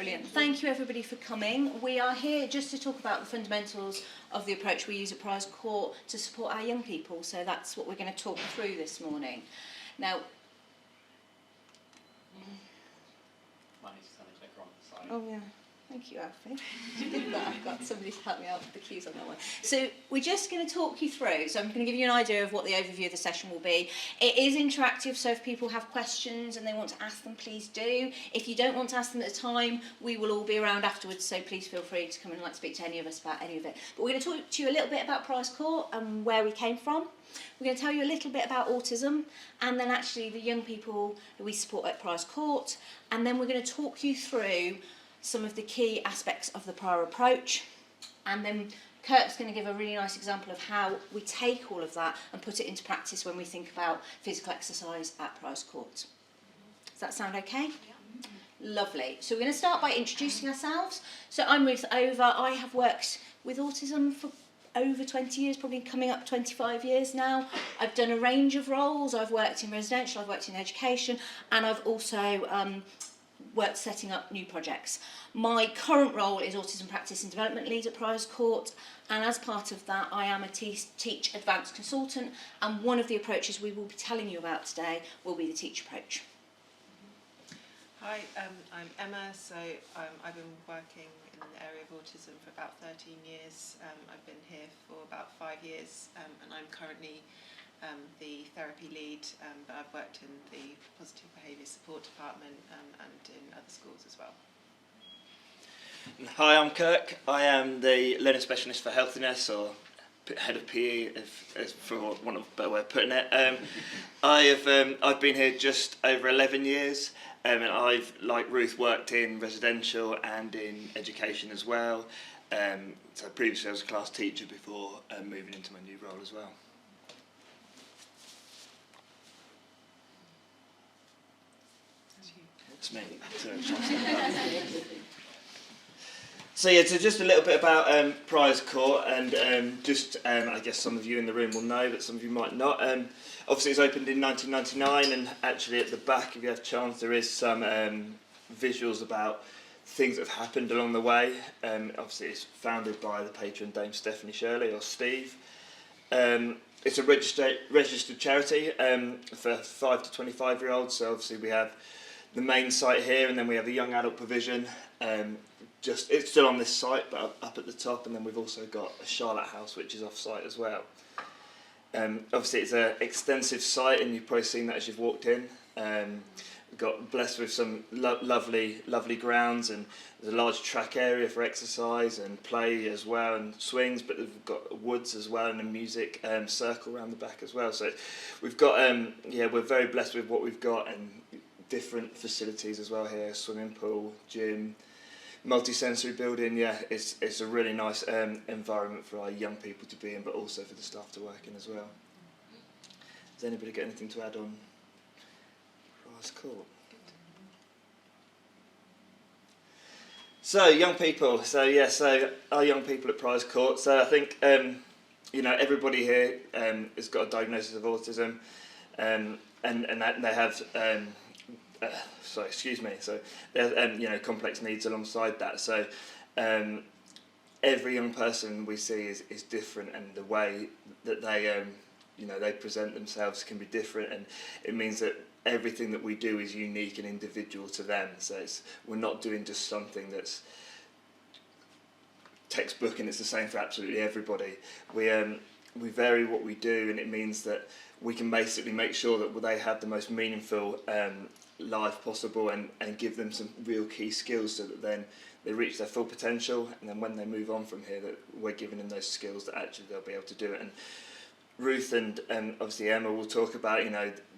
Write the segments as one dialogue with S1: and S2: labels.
S1: Brilliant. Thank you everybody for coming. We are here just to talk about the fundamentals of the approach we use at Prize Court to support our young people. So that's what we're going to talk through this morning. Now, oh yeah, thank you Alfie. You did that. I've got somebody to help me out with the cues on that one. So we're just going to talk you through, so I'm going to give you an idea of what the overview of the session will be. It is interactive, so if people have questions and they want to ask them, please do. If you don't want to ask them at the time, we will all be around afterwards, so please feel free to come and speak to any of us about any of it. But we're going to talk to you a little bit about Prize Court and where we came from. We're going to tell you a little bit about autism and then actually the young people that we support at Prize Court, and then we're going to talk you through some of the key aspects of the prior approach, and then Kirk's going to give a really nice example of how we take all of that and put it into practice when we think about physical exercise at Prize Court. Does that sound okay? Yeah. Lovely. So we're going to start by introducing ourselves. So I'm Ruth Over. I have worked with autism for over 20 years, probably coming up 25 years now. I've done a range of roles. I've worked in residential, I've worked in education, and I've also worked setting up new projects. My current role is Autism Practice and Development Lead at Prize Court, and as part of that I am a TEACCH Advanced Consultant, and one of the approaches we will be telling you about today will be the TEACCH approach.
S2: Hi, I'm Emma, so I've been working in the area of autism for about 13 years. I've been here for about 5 years, and I'm currently the therapy lead, but I've worked in the Positive Behaviour Support department and in other schools as well.
S3: Hi, I'm Kirk. I am the learning specialist for healthiness, or head of PE, if for want of a better way of putting it. I've been here just over 11 years, and I've, like Ruth, worked in residential and in education as well. So previously I was a class teacher before moving into my new role as well. It's me. So yeah, so just a little bit about Prize Court, and I guess some of you in the room will know, but some of you might not. Obviously it's opened in 1999, and actually at the back, if you have a chance, there is some visuals about things that have happened along the way. Obviously it's founded by the patron Dame Stephanie Shirley, or Steve. It's a registered charity for 5 to 25-year-olds, so obviously we have the main site here, and then we have a young adult provision. It's still on this site, but up at the top, and then we've also got a Charlotte House, which is off-site as well. Obviously, it's an extensive site, and you've probably seen that as you've walked in. We've got blessed with some lovely grounds, and there's a large track area for exercise and play as well, and swings. But we've got woods as well, and a music circle around the back as well. So we've got we're very blessed with what we've got, and different facilities as well here: swimming pool, gym, multi-sensory building. Yeah, it's a really nice environment for our young people to be in, but also for the staff to work in as well. Does anybody got anything to add on Prize Court? So young people. So our young people at Prize Court. So I think everybody here has got a diagnosis of autism, and that they have. So there's complex needs alongside that. So every young person we see is different, and the way that they present themselves can be different, and it means that everything that we do is unique and individual to them. So we're not doing just something that's textbook and it's the same for absolutely everybody. We vary what we do, and it means that we can basically make sure that they have the most meaningful life possible, and give them some real key skills, so that then they reach their full potential, and then when they move on from here, that we're giving them those skills that actually they'll be able to do it. And Ruth and obviously Emma will talk about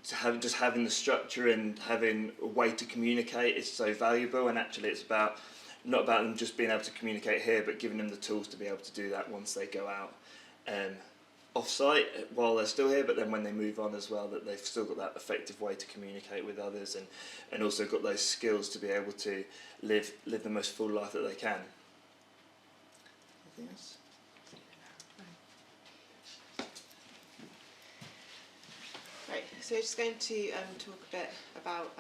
S3: just having the structure and having a way to communicate is so valuable, and actually it's not about them just being able to communicate here, but giving them the tools to be able to do that once they go out off-site while they're still here, but then when they move on as well, that they've still got that effective way to communicate with others, and also got those skills to be able to live the most full life that they can. Anything else?
S2: Right, so we're just going to talk a bit about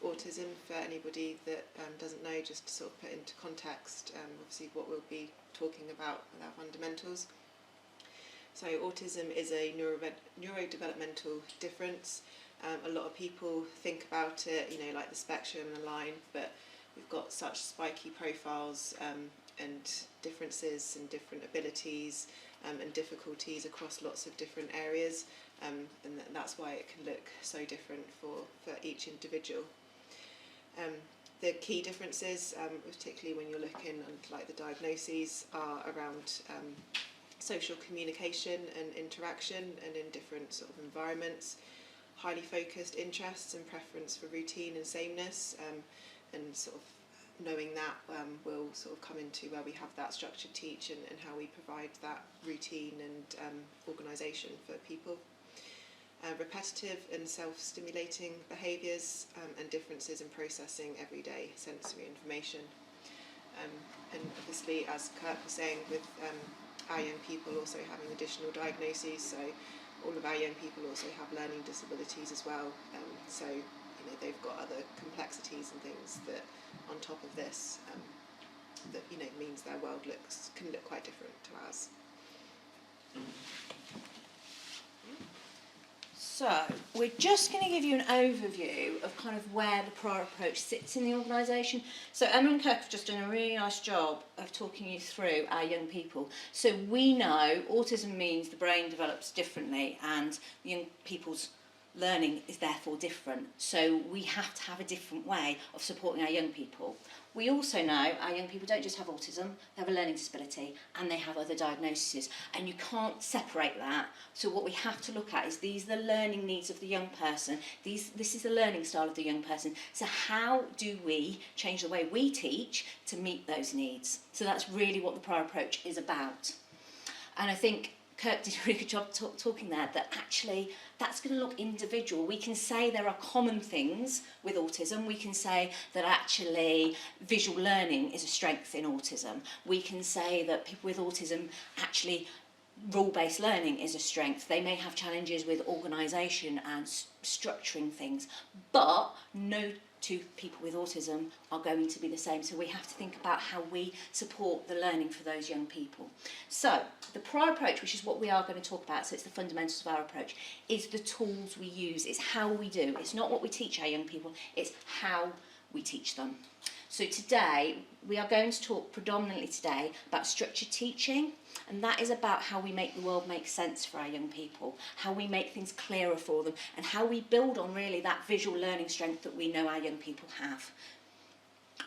S2: autism, for anybody that doesn't know, just to sort of put into context, obviously what we'll be talking about with our fundamentals. So autism is a neurodevelopmental difference. A lot of people think about it, you know, like the spectrum and the line, but we've got such spiky profiles and differences and different abilities and difficulties across lots of different areas, and that's why it can look so different for each individual. The key differences, particularly when you're looking at like the diagnoses, are around social communication and interaction and in different sort of environments, highly focused interests and preference for routine and sameness, and sort of knowing that will sort of come into where we have that structured teach and how we provide that routine and organisation for people. Repetitive and self-stimulating behaviours and differences in processing everyday sensory information. And obviously, as Kurt was saying, with our young people also having additional diagnoses, so all of our young people also have learning disabilities as well, so you know, they've got other complexities and things that on top of this that, you know, means their world can look quite different to ours.
S1: So we're just going to give you an overview of kind of where the prior approach sits in the organisation. So Emma and Kirk have just done a really nice job of talking you through our young people. So we know autism means the brain develops differently and young people's learning is therefore different. So we have to have a different way of supporting our young people. We also know our young people don't just have autism, they have a learning disability and they have other diagnoses, and you can't separate that. So what we have to look at is these are the learning needs of the young person, this is the learning style of the young person. So how do we change the way we teach to meet those needs? So that's really what the prior approach is about. And I think Kirk did a really good job talking there, that actually that's going to look individual. We can say there are common things with autism. We can say that actually visual learning is a strength in autism. We can say that people with autism actually rule-based learning is a strength. They may have challenges with organisation and structuring things, but no two people with autism are going to be the same. So we have to think about how we support the learning for those young people. So the prior approach, which is what we are going to talk about, so it's the fundamentals of our approach, is the tools we use. It's how we do. It's not what we teach our young people, it's how we teach them. So today, we are going to talk predominantly today about structured teaching, and that is about how we make the world make sense for our young people, how we make things clearer for them, and how we build on really that visual learning strength that we know our young people have.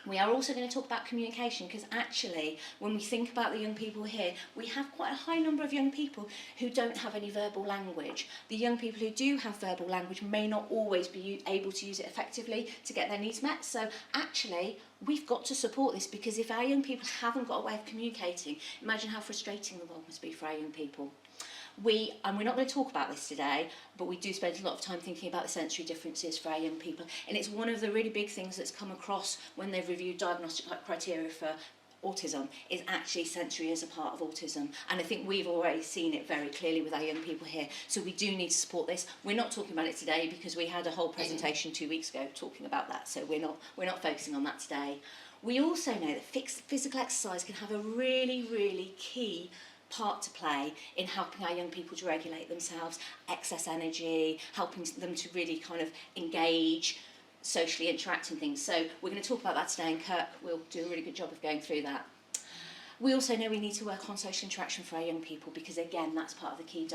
S1: We are also going to talk about communication, because actually when we think about the young people here, we have quite a high number of young people who don't have any verbal language. The young people who do have verbal language may not always be able to use it effectively to get their needs met. So actually we've got to support this, because if our young people haven't got a way of communicating, imagine how frustrating the world must be for our young people. We're not going to talk about this today, but we do spend a lot of time thinking about the sensory differences for our young people, and it's one of the really big things that's come across when they've reviewed diagnostic criteria for autism, is actually sensory as a part of autism, and I think we've already seen it very clearly with our young people here, so we do need to support this. We're not talking about it today because we had a whole presentation 2 weeks ago talking about that, so we're not focusing on that today. We also know that physical exercise can have a really, really key part to play in helping our young people to regulate themselves, excess energy, helping them to really kind of engage, socially interact and things. So we're going to talk about that today, and Kirk will do a really good job of going through that. We also know we need to work on social interaction for our young people, because again that's part of the key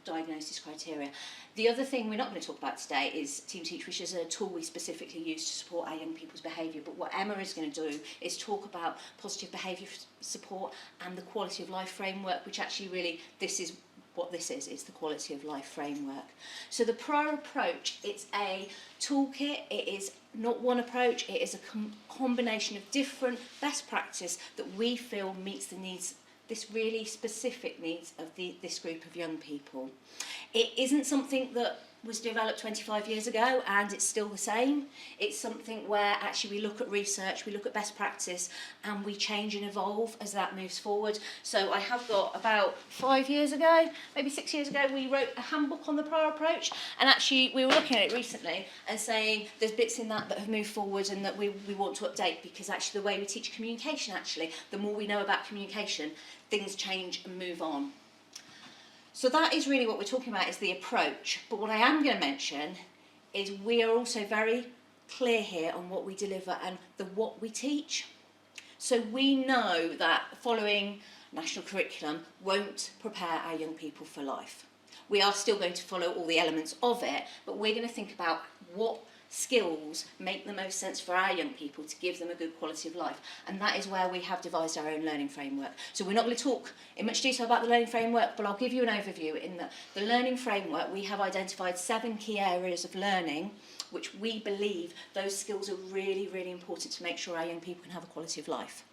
S1: diagnosis criteria. The other thing we're not going to talk about today is TEACCH, which is a tool we specifically use to support our young people's behaviour. But what Emma is going to do is talk about positive behaviour support and the quality of life framework, which actually really, this is what this is, it's the quality of life framework. So the prior approach, it's a toolkit, it is not one approach, it is a combination of different best practice that we feel meets the needs, this really specific needs of this group of young people. It isn't something that was developed 25 years ago and it's still the same. It's something where actually we look at research, we look at best practice, and we change and evolve as that moves forward. So I have got about 5 years ago, maybe 6 years ago, we wrote a handbook on the prior approach, and actually we were looking at it recently and saying there's bits in that have moved forward and that we want to update, because actually the way we teach communication, actually, the more we know about communication, things change and move on. So that is really what we're talking about, is the approach. But what I am going to mention is we are also very clear here on what we deliver and what we teach. So we know that following national curriculum won't prepare our young people for life. We are still going to follow all the elements of it, but we're going to think about what skills make the most sense for our young people to give them a good quality of life, and that is where we have devised our own learning framework. So we're not going to talk in much detail about the learning framework, but I'll give you an overview. In the learning framework, we have identified 7 key areas of learning which we believe those skills are really, really important to make sure our young people can have a quality of life.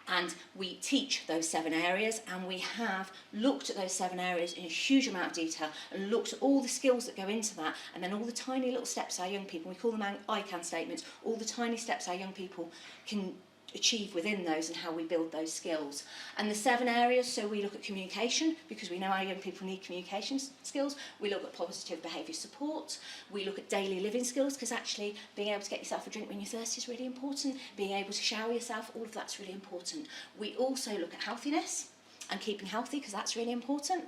S1: And we teach those 7 areas, and we have looked at those 7 areas in a huge amount of detail and looked at all the skills that go into that, and then all the tiny little steps our young people, we call them I-CAN statements, all the tiny steps our young people can achieve within those and how we build those skills. And the 7 areas, so we look at communication, because we know our young people need communication skills. We look at positive behaviour support. We look at daily living skills, because actually being able to get yourself a drink when you're thirsty is really important. Being able to shower yourself, all of that's really important. We also look at healthiness and keeping healthy, because that's really important.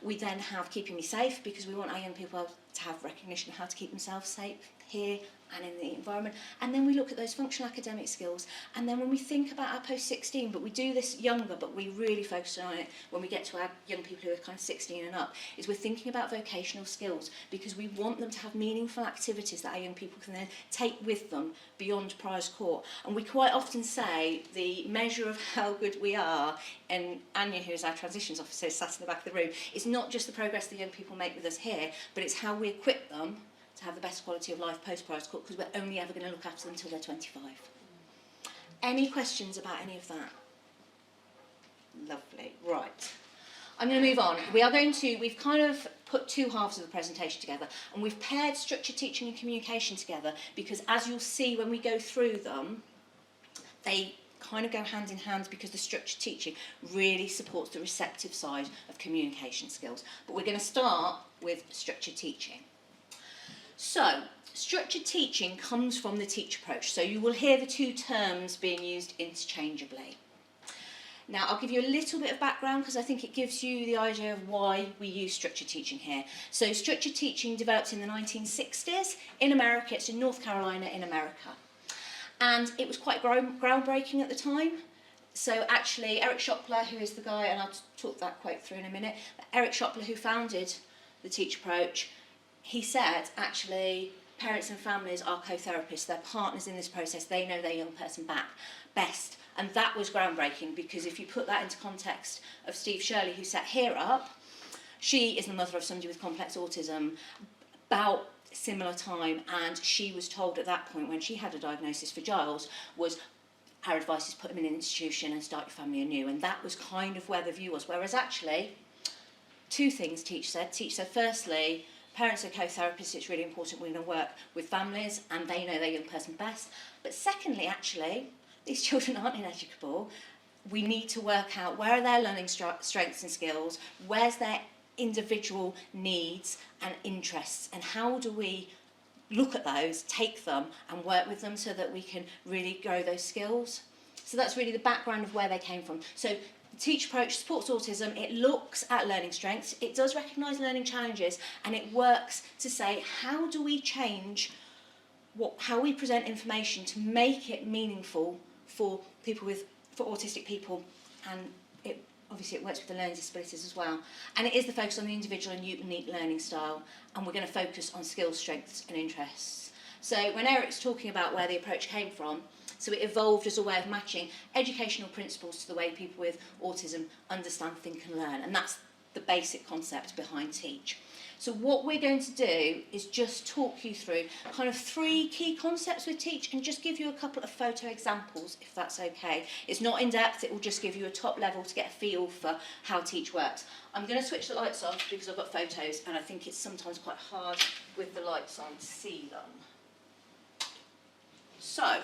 S1: We then have keeping me safe, because we want our young people to have recognition of how to keep themselves safe here and in the environment. And then we look at those functional academic skills. And then when we think about our post-16, but we do this younger, but we really focus on it when we get to our young people who are kind of 16 and up, is we're thinking about vocational skills, because we want them to have meaningful activities that our young people can then take with them beyond priors court. And we quite often say the measure of how good we are, and Anya, who is our transitions officer, sat in the back of the room, is not just the progress the young people make with us here, but it's how we equip them to have the best quality of life post-priors court, because we're only ever going to look after them until they're 25. Any questions about any of that? Lovely. Right. I'm going to move on. We've kind of put 2 halves of the presentation together, and we've paired structured teaching and communication together, because as you'll see when we go through them, they kind of go hand in hand, because the structured teaching really supports the receptive side of communication skills. But we're going to start with structured teaching. So, structured teaching comes from the TEACCH approach, so you will hear the 2 terms being used interchangeably. Now, I'll give you a little bit of background, because I think it gives you the idea of why we use structured teaching here. So, structured teaching developed in the 1960s in America. It's in North Carolina in America. And it was quite groundbreaking at the time. So actually, Eric Schopler, who is the guy, and I'll talk that quote through in a minute, Eric Schopler, who founded the TEACCH approach, he said, actually, parents and families are co-therapists, they're partners in this process, they know their young person best. And that was groundbreaking, because if you put that into context of Steve Shirley, who set here up, she is the mother of somebody with complex autism, about similar time, and she was told at that point, when she had a diagnosis for Giles, was our advice is put him in an institution and start your family anew. And that was kind of where the view was. Whereas actually, 2 things TEACCH said. TEACCH said, firstly, parents are co-therapists, it's really important we're going to work with families and they know their young person best. But secondly, actually, these children aren't ineducable. We need to work out where are their learning strengths and skills, where's their individual needs and interests, and how do we look at those, take them and work with them so that we can really grow those skills. So that's really the background of where they came from. So the TEACCH approach supports autism, it looks at learning strengths, it does recognise learning challenges, and it works to say how do we change how we present information to make it meaningful for autistic people, and obviously it works with the learning disabilities as well. And it is the focus on the individual and unique learning style, and we're going to focus on skills, strengths and interests. So when Eric's talking about where the approach came from, so it evolved as a way of matching educational principles to the way people with autism understand, think and learn, and that's the basic concept behind TEACCH. So what we're going to do is just talk you through kind of 3 key concepts with TEACCH and just give you a couple of photo examples, if that's okay. It's not in depth, it will just give you a top level to get a feel for how TEACCH works. I'm going to switch the lights off because I've got photos and I think it's sometimes quite hard with the lights on to see them. So,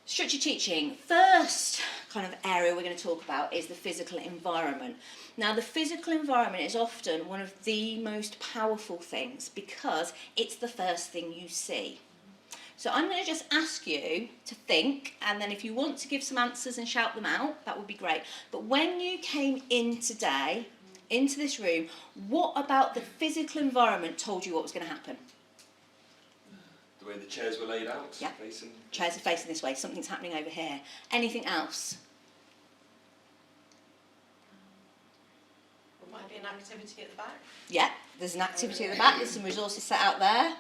S1: structured teaching. First kind of area we're going to talk about is the physical environment. Now, the physical environment is often one of the most powerful things because it's the first thing you see. So I'm going to just ask you to think, and then if you want to give some answers and shout them out, that would be great. But when you came in today, into this room, what about the physical environment told you what was going to happen?
S4: The way the chairs were laid out,
S1: Yeah.
S4: facing.
S1: Chairs are facing this way, something's happening over here. Anything else?
S5: There might be an activity at the back.
S1: Yeah, there's an activity at the back, there's some resources set out there.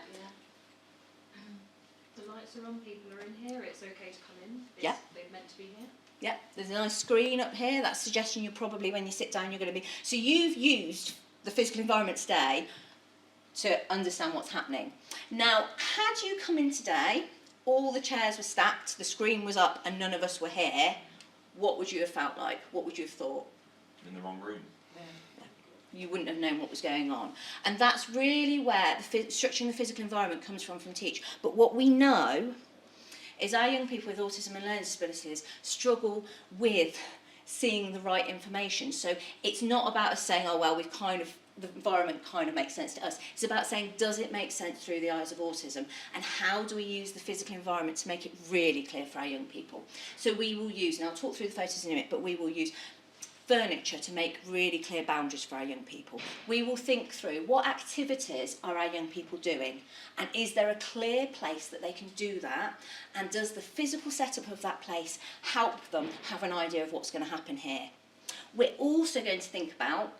S6: The lights are on, people are in here, it's okay to come in.
S1: Yeah.
S6: They're meant to be here.
S1: Yeah, there's a nice screen up here, that's suggesting you're probably, when you sit down, you're going to be... So you've used the physical environment today to understand what's happening. Now, had you come in today, all the chairs were stacked, the screen was up and none of us were here, what would you have felt like? What would you have thought?
S4: In the wrong room.
S1: You wouldn't have known what was going on. And that's really where structuring the physical environment comes from TEACCH. But what we know is our young people with autism and learning disabilities struggle with seeing the right information. So it's not about us saying, oh, well, the environment kind of makes sense to us. It's about saying, does it make sense through the eyes of autism? And how do we use the physical environment to make it really clear for our young people? So we will use, and I'll talk through the photos in a minute, but we will use furniture to make really clear boundaries for our young people. We will think through what activities are our young people doing, and is there a clear place that they can do that, and does the physical setup of that place help them have an idea of what's going to happen here. We're also going to think about,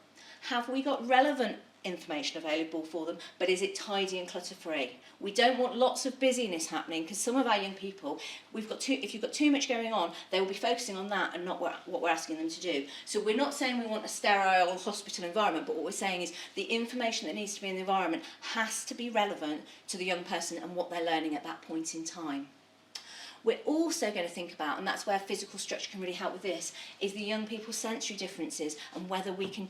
S1: have we got relevant information available for them, but is it tidy and clutter free? We don't want lots of busyness happening, because some of our young people, if you've got too much going on, they will be focusing on that and not what we're asking them to do. So we're not saying we want a sterile hospital environment, but what we're saying is the information that needs to be in the environment has to be relevant to the young person and what they're learning at that point in time. We're also going to think about, and that's where physical structure can really help with this, is the young people's sensory differences and whether we can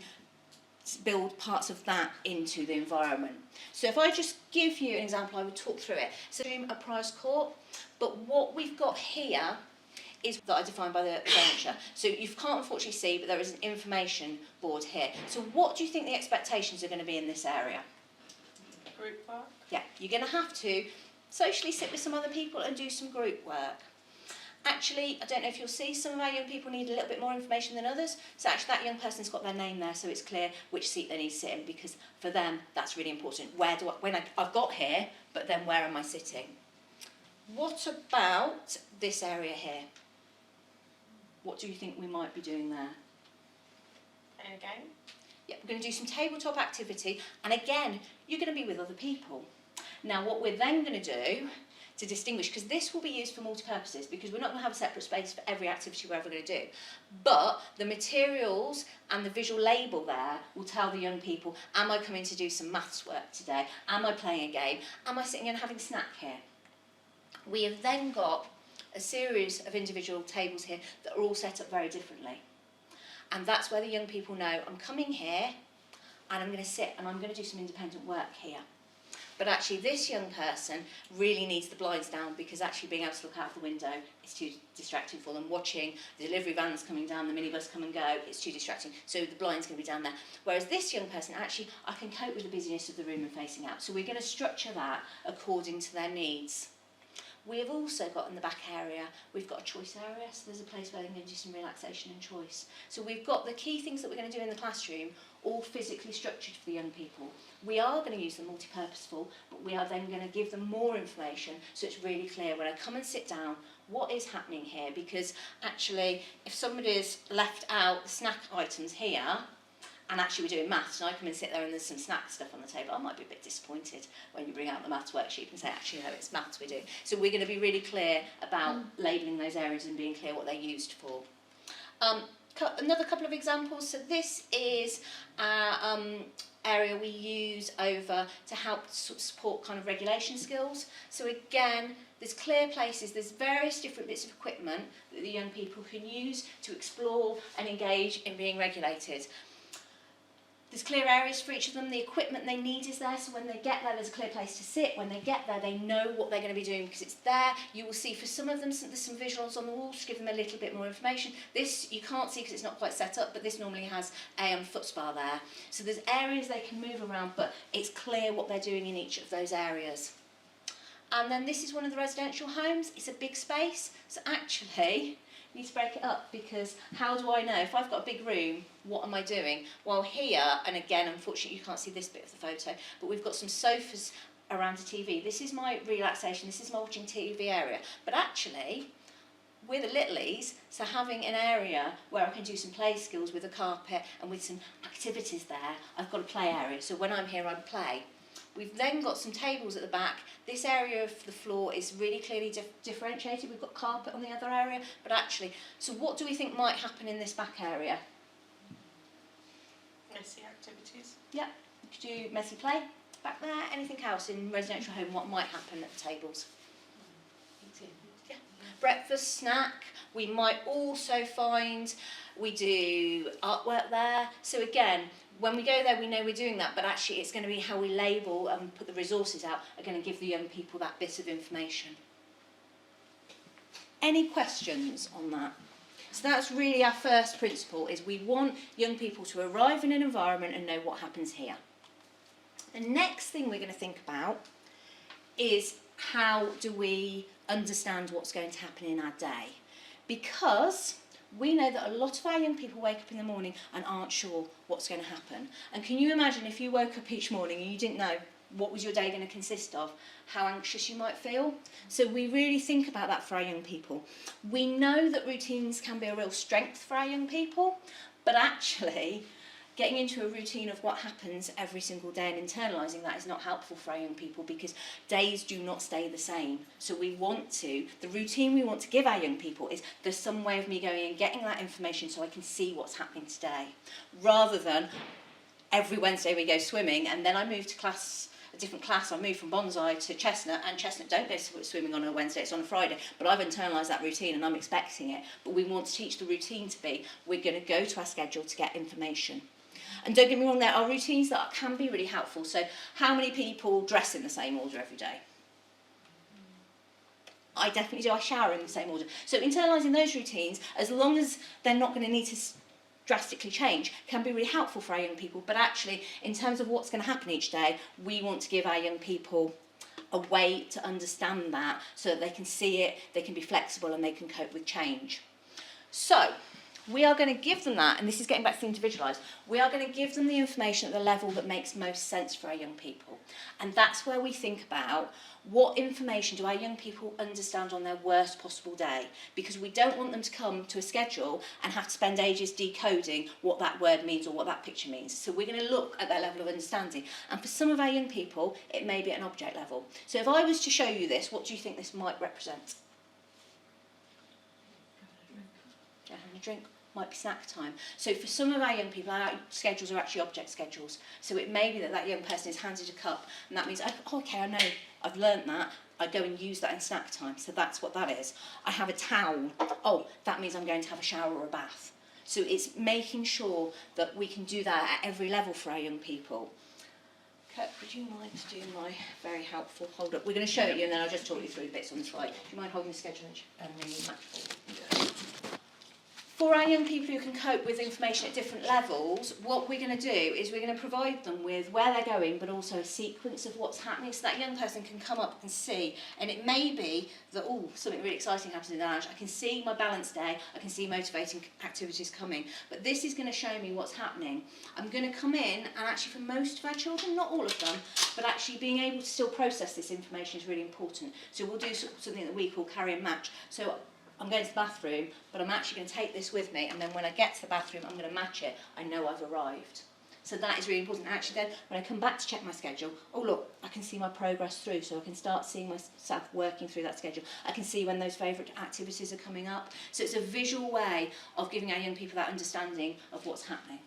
S1: build parts of that into the environment. So if I just give you an example, I would talk through it. So a prize court, but what we've got here is that I defined by the furniture. So you can't unfortunately see, but there is an information board here. So what do you think the expectations are going to be in this area?
S5: Group work.
S1: Yeah, you're going to have to socially sit with some other people and do some group work. Actually, I don't know if you'll see, some of our young people need a little bit more information than others. So actually that young person's got their name there, so it's clear which seat they need to sit in, because for them, that's really important. I've got here, but then where am I sitting? What about this area here? What do you think we might be doing there?
S5: And again.
S1: Yeah, we're going to do some tabletop activity, and again, you're going to be with other people. Now, what we're then going to do to distinguish, because this will be used for multi-purposes, because we're not going to have a separate space for every activity we're ever going to do, but the materials and the visual label there will tell the young people, am I coming to do some maths work today? Am I playing a game? Am I sitting and having a snack here? We have then got a series of individual tables here that are all set up very differently. And that's where the young people know, I'm coming here and I'm going to sit and I'm going to do some independent work here. But actually this young person really needs the blinds down, because actually being able to look out the window is too distracting for them. Watching the delivery vans coming down, the minibus come and go, it's too distracting. So the blind's going to be down there. Whereas this young person, actually, I can cope with the busyness of the room and facing out. So we're going to structure that according to their needs. We have also got in the back area, we've got a choice area, so there's a place where they can do some relaxation and choice. So we've got the key things that we're going to do in the classroom all physically structured for the young people. We are going to use them multi-purposeful, but we are then going to give them more information so it's really clear when I come and sit down, what is happening here? Because actually, if somebody's left out the snack items here, and actually we're doing maths, and I come and sit there and there's some snack stuff on the table, I might be a bit disappointed when you bring out the maths worksheet and say, actually, no, it's maths we're doing. So we're going to be really clear about labelling those areas and being clear what they're used for. Another couple of examples. So this is our area we use over to help support kind of regulation skills. So again, there's clear places, there's various different bits of equipment that the young people can use to explore and engage in being regulated. There's clear areas for each of them. The equipment they need is there, so when they get there, there's a clear place to sit. When they get there, they know what they're going to be doing because it's there. You will see for some of them, there's some visuals on the walls to give them a little bit more information. This you can't see because it's not quite set up, but this normally has a foot spa there. So there's areas they can move around, but it's clear what they're doing in each of those areas. And then this is one of the residential homes. It's a big space, so actually, you need to break it up because how do I know? If I've got a big room, what am I doing? Well, here, and again, unfortunately, you can't see this bit of the photo, but we've got some sofas around a TV. This is my relaxation, this is my watching TV area. But actually, we're the littlies, so having an area where I can do some play skills with a carpet and with some activities there, I've got a play area. So when I'm here, I play. We've then got some tables at the back. This area of the floor is really clearly differentiated. We've got carpet on the other area, but actually, so what do we think might happen in this back area?
S5: Messy activities.
S1: Yeah, we could do messy play back there. Anything else in residential home, what might happen at the tables? Yeah. Breakfast, snack. We might also find we do artwork there. So again, when we go there, we know we're doing that, but actually it's going to be how we label and put the resources out are going to give the young people that bit of information. Any questions on that? So that's really our first principle, is we want young people to arrive in an environment and know what happens here. The next thing we're going to think about is how do we understand what's going to happen in our day? Because we know that a lot of our young people wake up in the morning and aren't sure what's going to happen. And can you imagine if you woke up each morning and you didn't know what was your day going to consist of, how anxious you might feel? So we really think about that for our young people. We know that routines can be a real strength for our young people, but actually getting into a routine of what happens every single day and internalising that is not helpful for our young people because days do not stay the same. So we want to, the routine we want to give our young people is there's some way of me going and getting that information so I can see what's happening today. Rather than every Wednesday we go swimming and then I move to class, a different class, I move from Bonsai to Chestnut and Chestnut don't go swimming on a Wednesday, it's on a Friday, but I've internalised that routine and I'm expecting it. But we want to teach the routine to be, we're going to go to our schedule to get information. And don't get me wrong, there are routines that can be really helpful. So how many people dress in the same order every day? I definitely do. I shower in the same order. So internalising those routines, as long as they're not going to need to drastically change, can be really helpful for our young people. But actually, in terms of what's going to happen each day, we want to give our young people a way to understand that so that they can see it, they can be flexible and they can cope with change. So we are going to give them that, and this is getting back to the individualised, we are going to give them the information at the level that makes most sense for our young people. And that's where we think about what information do our young people understand on their worst possible day, because we don't want them to come to a schedule and have to spend ages decoding what that word means or what that picture means. So we're going to look at their level of understanding. And for some of our young people, it may be at an object level. So if I was to show you this, what do you think this might represent? Having a drink. Might be snack time. So for some of our young people, our schedules are actually object schedules. So it may be that that young person is handed a cup, and that means, oh, okay, I know, I've learnt that. I go and use that in snack time. So that's what that is. I have a towel. Oh, that means I'm going to have a shower or a bath. So it's making sure that we can do that at every level for our young people. Kurt, would you mind to do my very helpful hold up? We're going to show it you, and then I'll just talk you through the bits on the slide. Do you mind holding the schedule and the match? For our young people who can cope with information at different levels, what we're going to do is we're going to provide them with where they're going, but also a sequence of what's happening so that young person can come up and see. And it may be that, oh, something really exciting happens in the lounge. I can see my balance day, I can see motivating activities coming. But this is going to show me what's happening. I'm going to come in, and actually for most of our children, not all of them, but actually being able to still process this information is really important. So we'll do something that we call carry and match. So I'm going to the bathroom, but I'm actually going to take this with me, and then when I get to the bathroom, I'm going to match it. I know I've arrived. So that is really important. Actually then, when I come back to check my schedule, oh look, I can see my progress through, so I can start seeing myself working through that schedule. I can see when those favourite activities are coming up. So it's a visual way of giving our young people that understanding of what's happening.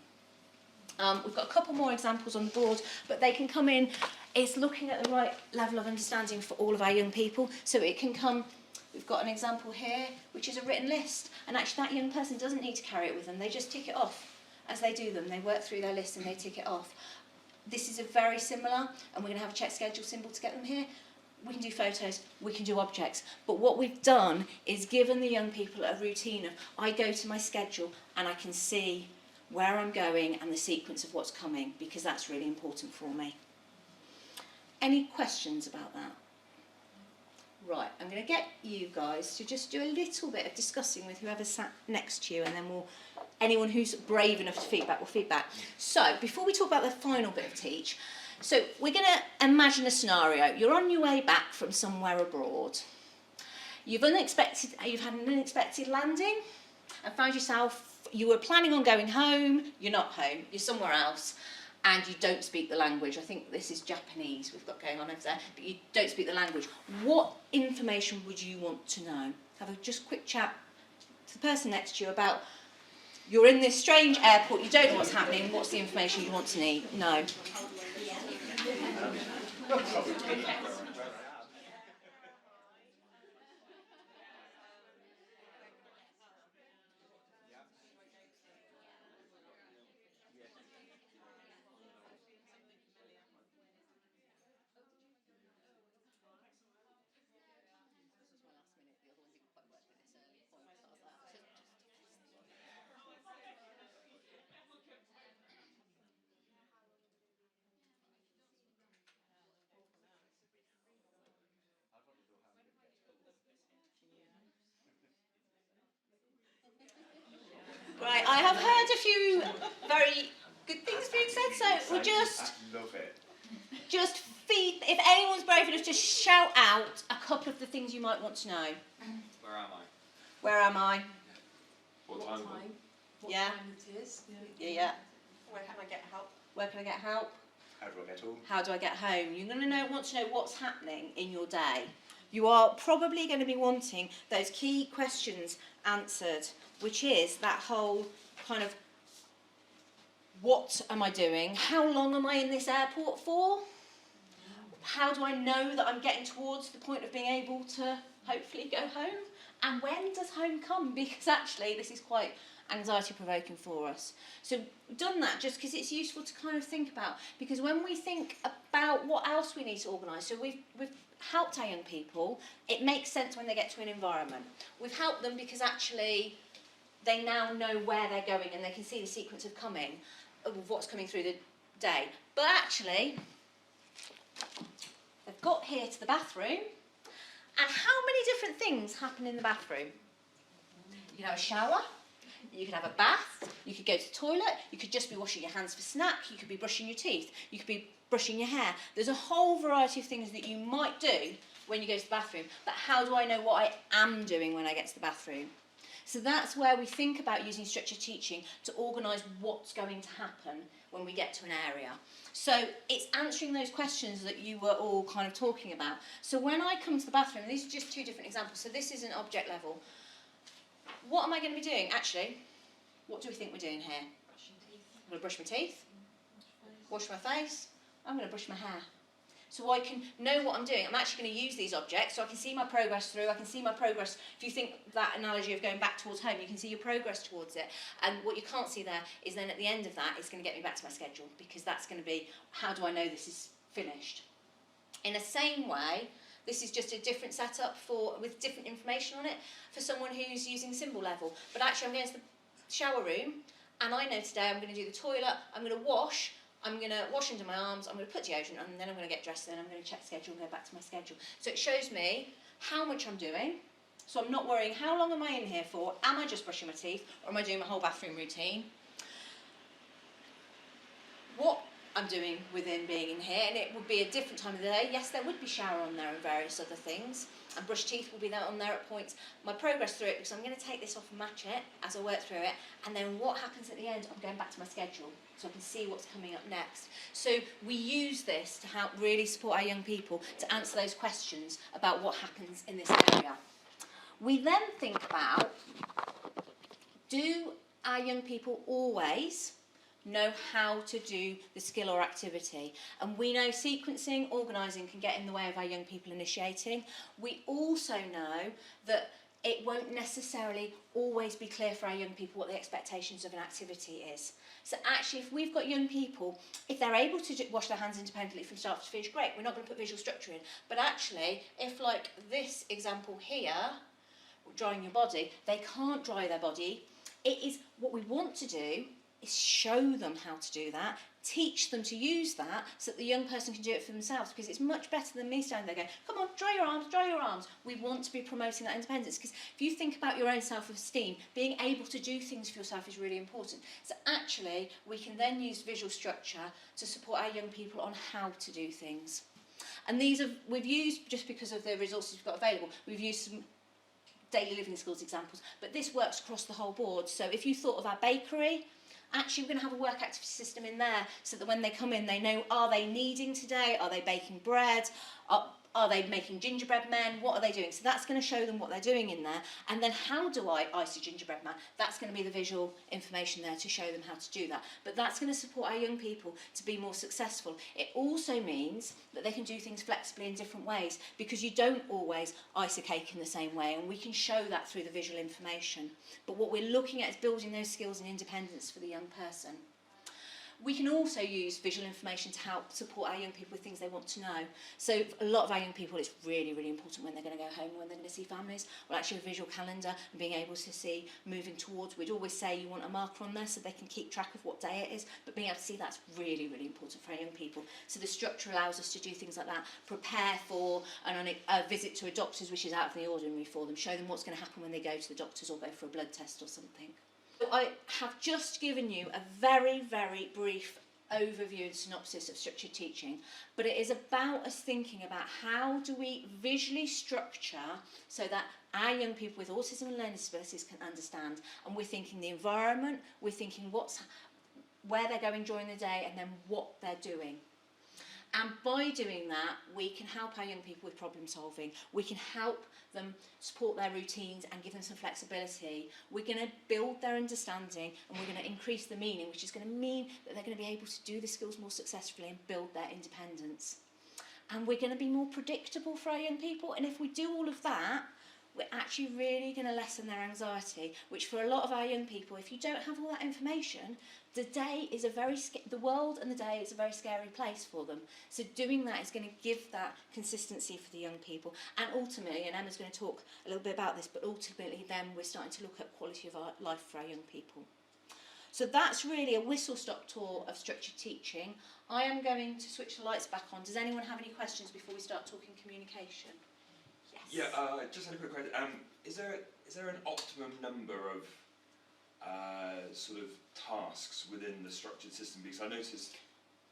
S1: We've got a couple more examples on the board, but they can come in. It's looking at the right level of understanding for all of our young people. So it can come, we've got an example here, which is a written list. And actually that young person doesn't need to carry it with them. They just tick it off as they do them. They work through their list and they tick it off. This is a very similar, and we're going to have a check schedule symbol to get them here. We can do photos, we can do objects. But what we've done is given the young people a routine of, I go to my schedule and I can see where I'm going and the sequence of what's coming, because that's really important for me. Any questions about that? Right, I'm going to get you guys to just do a little bit of discussing with whoever sat next to you, and then anyone who's brave enough to feedback will feedback. So, before we talk about the final bit of TEACCH, so we're going to imagine a scenario. You're on your way back from somewhere abroad. You've had an unexpected landing and found yourself, you were planning on going home, you're not home, you're somewhere else, and you don't speak the language. I think this is Japanese we've got going on over there, but you don't speak the language. What information would you want to know? Have a just quick chat to the person next to you about, you're in this strange airport, you don't know what's happening, what's the information you want to know? Right, I have heard a few very good things being said, so we'll just feed, if anyone's brave enough to shout out a couple of the things you might want to know.
S4: Where am I?
S1: Where am I?
S4: What time?
S5: What
S1: Yeah.
S5: time it is.
S1: Yeah.
S5: Where can I get help?
S1: Where can I get help?
S4: How do I get home?
S1: How do I get home? You're going to want to know what's happening in your day. You are probably going to be wanting those key questions answered, which is that whole kind of, what am I doing? How long am I in this airport for? How do I know that I'm getting towards the point of being able to hopefully go home? And when does home come? Because actually this is quite anxiety provoking for us. So we've done that just because it's useful to kind of think about, because when we think about what else we need to organise, so we've helped our young people, it makes sense when they get to an environment. We've helped them because actually they now know where they're going and they can see the sequence of coming, of what's coming through the day. But actually, they've got here to the bathroom, and how many different things happen in the bathroom? You can have a shower, you could have a bath, you could go to the toilet, you could just be washing your hands for snack, you could be brushing your teeth, you could be brushing your hair. There's a whole variety of things that you might do when you go to the bathroom, but how do I know what I am doing when I get to the bathroom? So that's where we think about using structured teaching to organise what's going to happen when we get to an area. So it's answering those questions that you were all kind of talking about. So when I come to the bathroom, and these are just two different examples, so this is an object level. What am I going to be doing? Actually, what do we think we're doing here? I'm going to brush my teeth, wash my face, I'm going to brush my hair. So I can know what I'm doing. I'm actually going to use these objects so I can see my progress through. I can see my progress. If you think that analogy of going back towards home, you can see your progress towards it. And what you can't see there is then at the end of that, it's going to get me back to my schedule, because that's going to be, how do I know this is finished? In the same way, this is just a different setup with different information on it for someone who's using symbol level. But actually I'm going to the shower room, and I know today I'm going to do the toilet, I'm going to wash, I'm going to wash under my arms, I'm going to put deodorant on, and then I'm going to get dressed, and then I'm going to check schedule and go back to my schedule. So it shows me how much I'm doing, so I'm not worrying how long am I in here for, am I just brushing my teeth, or am I doing my whole bathroom routine? What I'm doing within being in here, and it would be a different time of the day. Yes, there would be shower on there and various other things, and brush teeth will be there on there at points. My progress through it, because I'm going to take this off and match it as I work through it, and then what happens at the end, I'm going back to my schedule so I can see what's coming up next. So we use this to help really support our young people to answer those questions about what happens in this area. We then think about, do our young people always know how to do the skill or activity? And we know sequencing, organising can get in the way of our young people initiating. We also know that it won't necessarily always be clear for our young people what the expectations of an activity is. So actually, if we've got young people, if they're able to wash their hands independently from start to finish, great, we're not going to put visual structure in. But actually, if like this example here, drying your body, they can't dry their body, it is what we want to do is show them how to do that, teach them to use that so that the young person can do it for themselves, because it's much better than me standing there going, come on, dry your arms, dry your arms. We want to be promoting that independence, because if you think about your own self-esteem, being able to do things for yourself is really important. So actually, we can then use visual structure to support our young people on how to do things. And these we've used, just because of the resources we've got available, we've used some daily living skills examples, but this works across the whole board. So if you thought of our bakery, actually we're going to have a work activity system in there so that when they come in they know, are they kneading today, are they baking bread, are they making gingerbread men, what are they doing? So that's going to show them what they're doing in there. And then how do I ice a gingerbread man? That's going to be the visual information there to show them how to do that. But that's going to support our young people to be more successful. It also means that they can do things flexibly in different ways, because you don't always ice a cake in the same way, and we can show that through the visual information. But what we're looking at is building those skills and independence for the young person. We can also use visual information to help support our young people with things they want to know. So a lot of our young people, it's really, really important when they're going to go home, when they're going to see families, well, actually a visual calendar and being able to see moving towards. We'd always say you want a marker on there so they can keep track of what day it is, but being able to see that's really, really important for our young people. So the structure allows us to do things like that, prepare for a visit to a doctor's, which is out of the ordinary for them, show them what's going to happen when they go to the doctor's or go for a blood test or something. I have just given you a very, very brief overview and synopsis of structured teaching, but it is about us thinking about how do we visually structure so that our young people with autism and learning disabilities can understand. And we're thinking the environment, we're thinking where they're going during the day, and then what they're doing. And by doing that, we can help our young people with problem solving. We can help them support their routines and give them some flexibility. We're going to build their understanding, and we're going to increase the meaning, which is going to mean that they're going to be able to do the skills more successfully and build their independence. And we're going to be more predictable for our young people. And if we do all of that, we're actually really going to lessen their anxiety, which for a lot of our young people, if you don't have all that information, the world and the day is a very scary place for them. So doing that is going to give that consistency for the young people. And ultimately, and Emma's going to talk a little bit about this, but ultimately then we're starting to look at quality of our life for our young people. So that's really a whistle-stop tour of structured teaching. I am going to switch the lights back on. Does anyone have any questions before we start talking communication?
S4: Yeah, just had a quick question. Is there an optimum number of sort of tasks within the structured system? Because I noticed,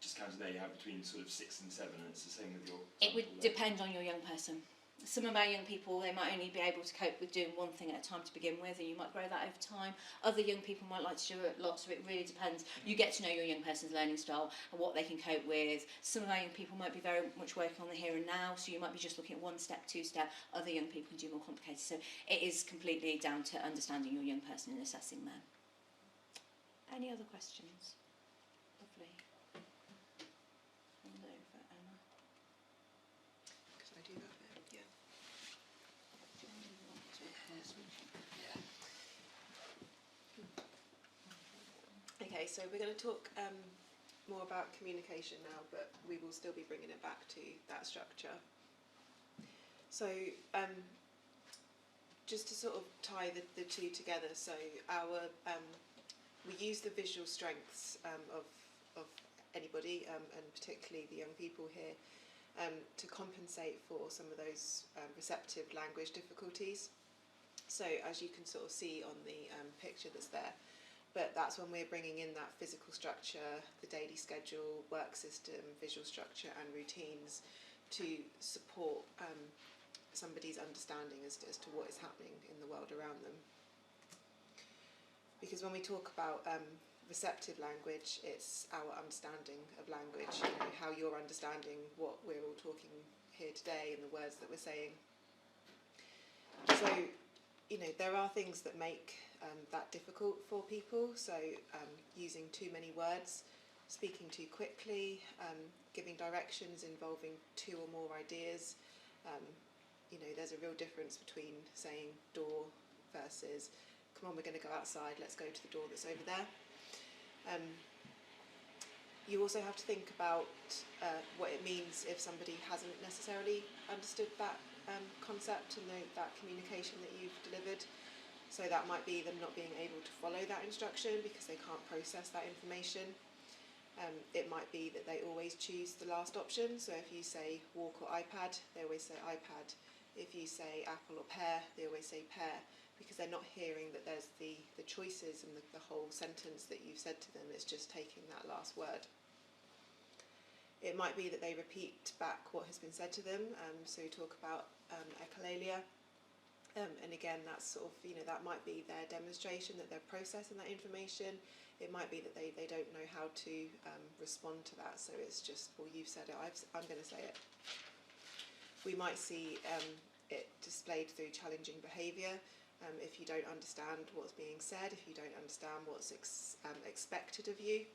S4: just counting there, you have between sort of 6 and 7, and it's the same with your...
S1: It would depend on your young person. Some of our young people, they might only be able to cope with doing one thing at a time to begin with, and you might grow that over time. Other young people might like to do it lots, so it really depends. You get to know your young person's learning style and what they can cope with. Some of our young people might be very much working on the here and now, so you might be just looking at 1 step, 2 step. Other young people can do more complicated. So it is completely down to understanding your young person and assessing them. Any other questions? Lovely. Hand over, Emma.
S2: Could I do that bit? Yeah. Okay, so we're going to talk more about communication now, but we will still be bringing it back to that structure. So just to sort of tie the two together, so we use the visual strengths of anybody, and particularly the young people here, to compensate for some of those receptive language difficulties. So as you can sort of see on the picture that's there, but that's when we're bringing in that physical structure, the daily schedule, work system, visual structure and routines to support somebody's understanding as to what is happening in the world around them. Because when we talk about receptive language, it's our understanding of language, you know, how you're understanding what we're all talking here today and the words that we're saying. So, you know, there are things that make that difficult for people, so using too many words, speaking too quickly, giving directions involving two or more ideas. You know, there's a real difference between saying door versus, come on, we're going to go outside, let's go to the door that's over there. You also have to think about what it means if somebody hasn't necessarily understood that concept and that communication that you've delivered. So that might be them not being able to follow that instruction because they can't process that information. It might be that they always choose the last option. So if you say walk or iPad, they always say iPad. If you say apple or pear, they always say pear, because they're not hearing that there's the choices and the whole sentence that you've said to them. It's just taking that last word. It might be that they repeat back what has been said to them. So we talk about echolalia. And again, that's sort of, you know, that might be their demonstration that they're processing that information. It might be that they don't know how to respond to that. So it's just, well, you've said it, I'm going to say it. We might see it displayed through challenging behaviour. If you don't understand what's being said, if you don't understand what's expected of you,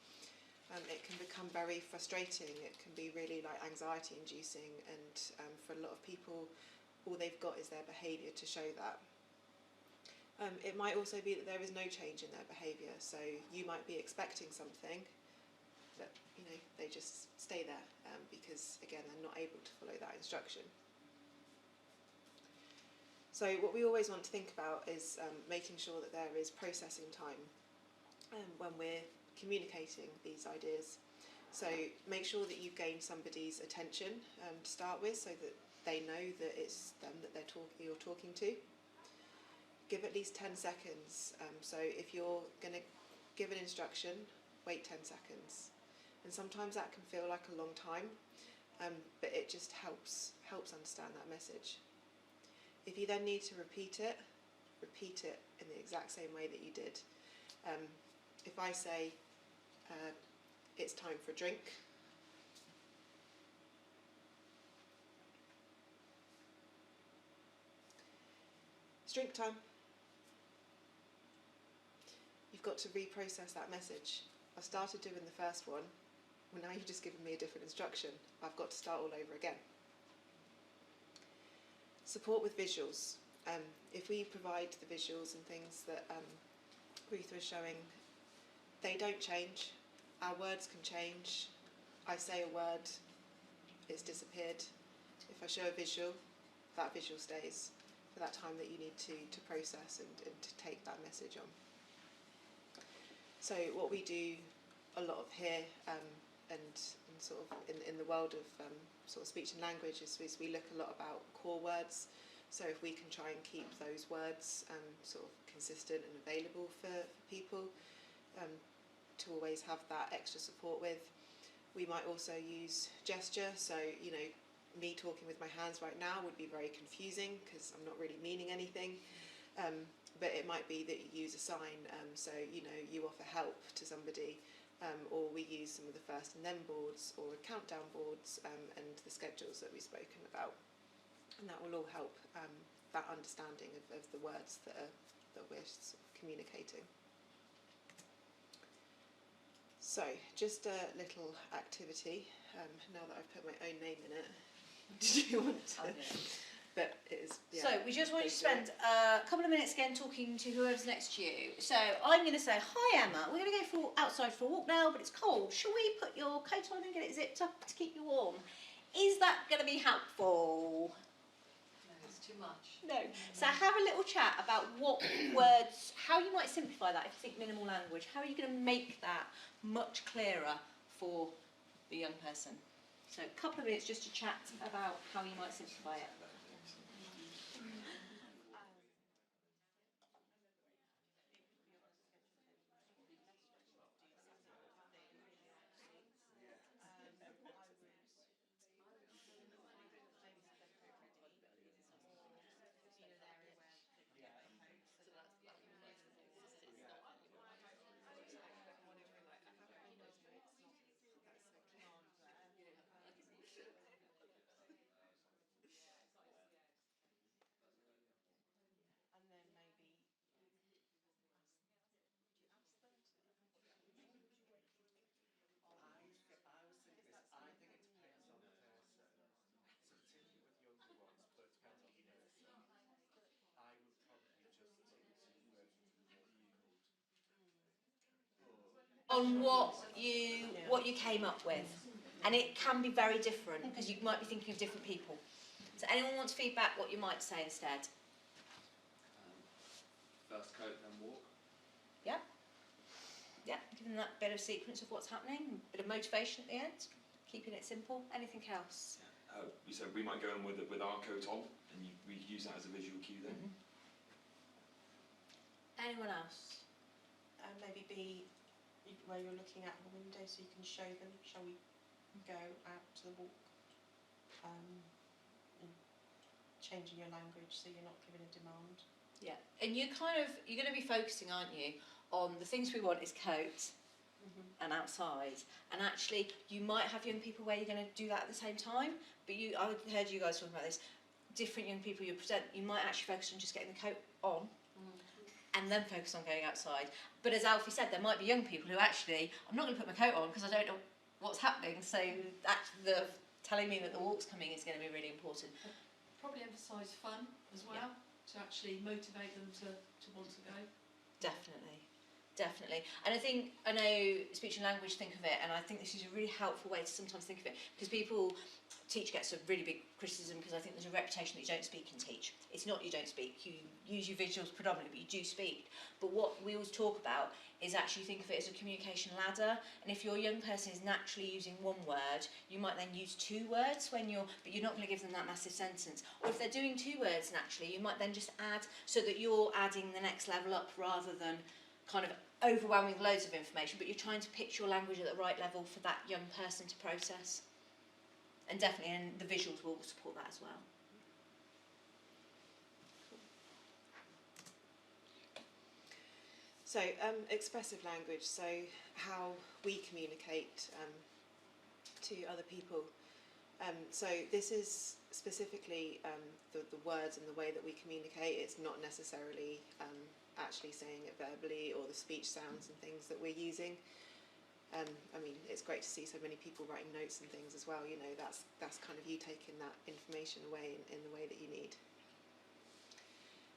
S2: it can become very frustrating. It can be really like anxiety inducing, and for a lot of people, all they've got is their behaviour to show that. It might also be that there is no change in their behaviour, so you might be expecting something, but you know, they just stay there because again, they're not able to follow that instruction. So what we always want to think about is making sure that there is processing time when we're communicating these ideas. So make sure that you've gained somebody's attention to start with, so that they know that it's them that you're talking to. Give at least 10 seconds. So if you're going to give an instruction, wait 10 seconds. And sometimes that can feel like a long time, but it just helps understand that message. If you then need to repeat it in the exact same way that you did. If I say, it's time for a drink, it's drink time. You've got to reprocess that message. I've started doing the first one, well now you've just given me a different instruction. I've got to start all over again. Support with visuals. If we provide the visuals and things that Ruth was showing, they don't change. Our words can change. I say a word, it's disappeared. If I show a visual, that visual stays for that time that you need to process and to take that message on. So what we do a lot of here and sort of in the world of sort of speech and language is we look a lot about core words. So if we can try and keep those words sort of consistent and available for people to always have that extra support with. We might also use gesture. So, you know, me talking with my hands right now would be very confusing because I'm not really meaning anything. But it might be that you use a sign. So, you know, you offer help to somebody. Or we use some of the first and then boards or countdown boards and the schedules that we've spoken about. And that will all help that understanding of the words that we're sort of communicating. So, just a little activity, now that I've put my own name in it. Did you want to? But it is, yeah.
S1: So we just want you to spend a couple of minutes again talking to whoever's next to you. So I'm going to say, hi Emma, we're going to go outside for a walk now, but it's cold. Shall we put your coat on and get it zipped up to keep you warm? Is that going to be helpful?
S5: No, it's too much.
S1: No. So have a little chat about what words, how you might simplify that if you think minimal language. How are you going to make that much clearer for the young person? So a couple of minutes just to chat about how you might simplify it. on what you came up with, and it can be very different because you might be thinking of different people. So anyone want to feedback what you might say instead?
S7: First coat, then walk.
S1: Yeah, giving that bit of sequence of what's happening, a bit of motivation at the end, keeping it simple. Anything else?
S4: We said we might go in with our coat on, and we use that as a visual cue then.
S1: Anyone else?
S8: Maybe be where you're looking at the window so you can show them. Shall we go out to the walk? And changing your language so you're not giving a demand.
S1: Yeah, and you're going to be focusing, aren't you, on the things we want is coat and outside, and actually you might have young people where you're going to do that at the same time, but I heard you guys talking about this, different young people you present, you might actually focus on just getting the coat on and then focus on going outside. But as Alfie said, there might be young people who actually, I'm not going to put my coat on because I don't know what's happening, so the telling me that the walk's coming is going to be really important.
S5: Probably emphasise fun as well, to actually motivate them to want to go.
S1: Definitely. And I know speech and language think of it, and I think this is a really helpful way to sometimes think of it, because TEACCH gets a really big criticism because I think there's a reputation that you don't speak in TEACCH. It's not you don't speak, you use your visuals predominantly, but you do speak. But what we always talk about is actually think of it as a communication ladder, and if your young person is naturally using one word, you might then use 2 words but you're not going to give them that massive sentence. Or if they're doing 2 words naturally, you might then just add, so that you're adding the next level up rather than kind of overwhelming loads of information, but you're trying to pitch your language at the right level for that young person to process. And definitely, and the visuals will support that as well.
S2: So, expressive language, so how we communicate to other people. So this is specifically the words and the way that we communicate. It's not necessarily actually saying it verbally or the speech sounds and things that we're using. I mean, it's great to see so many people writing notes and things as well. You know, that's kind of you taking that information away in the way that you need.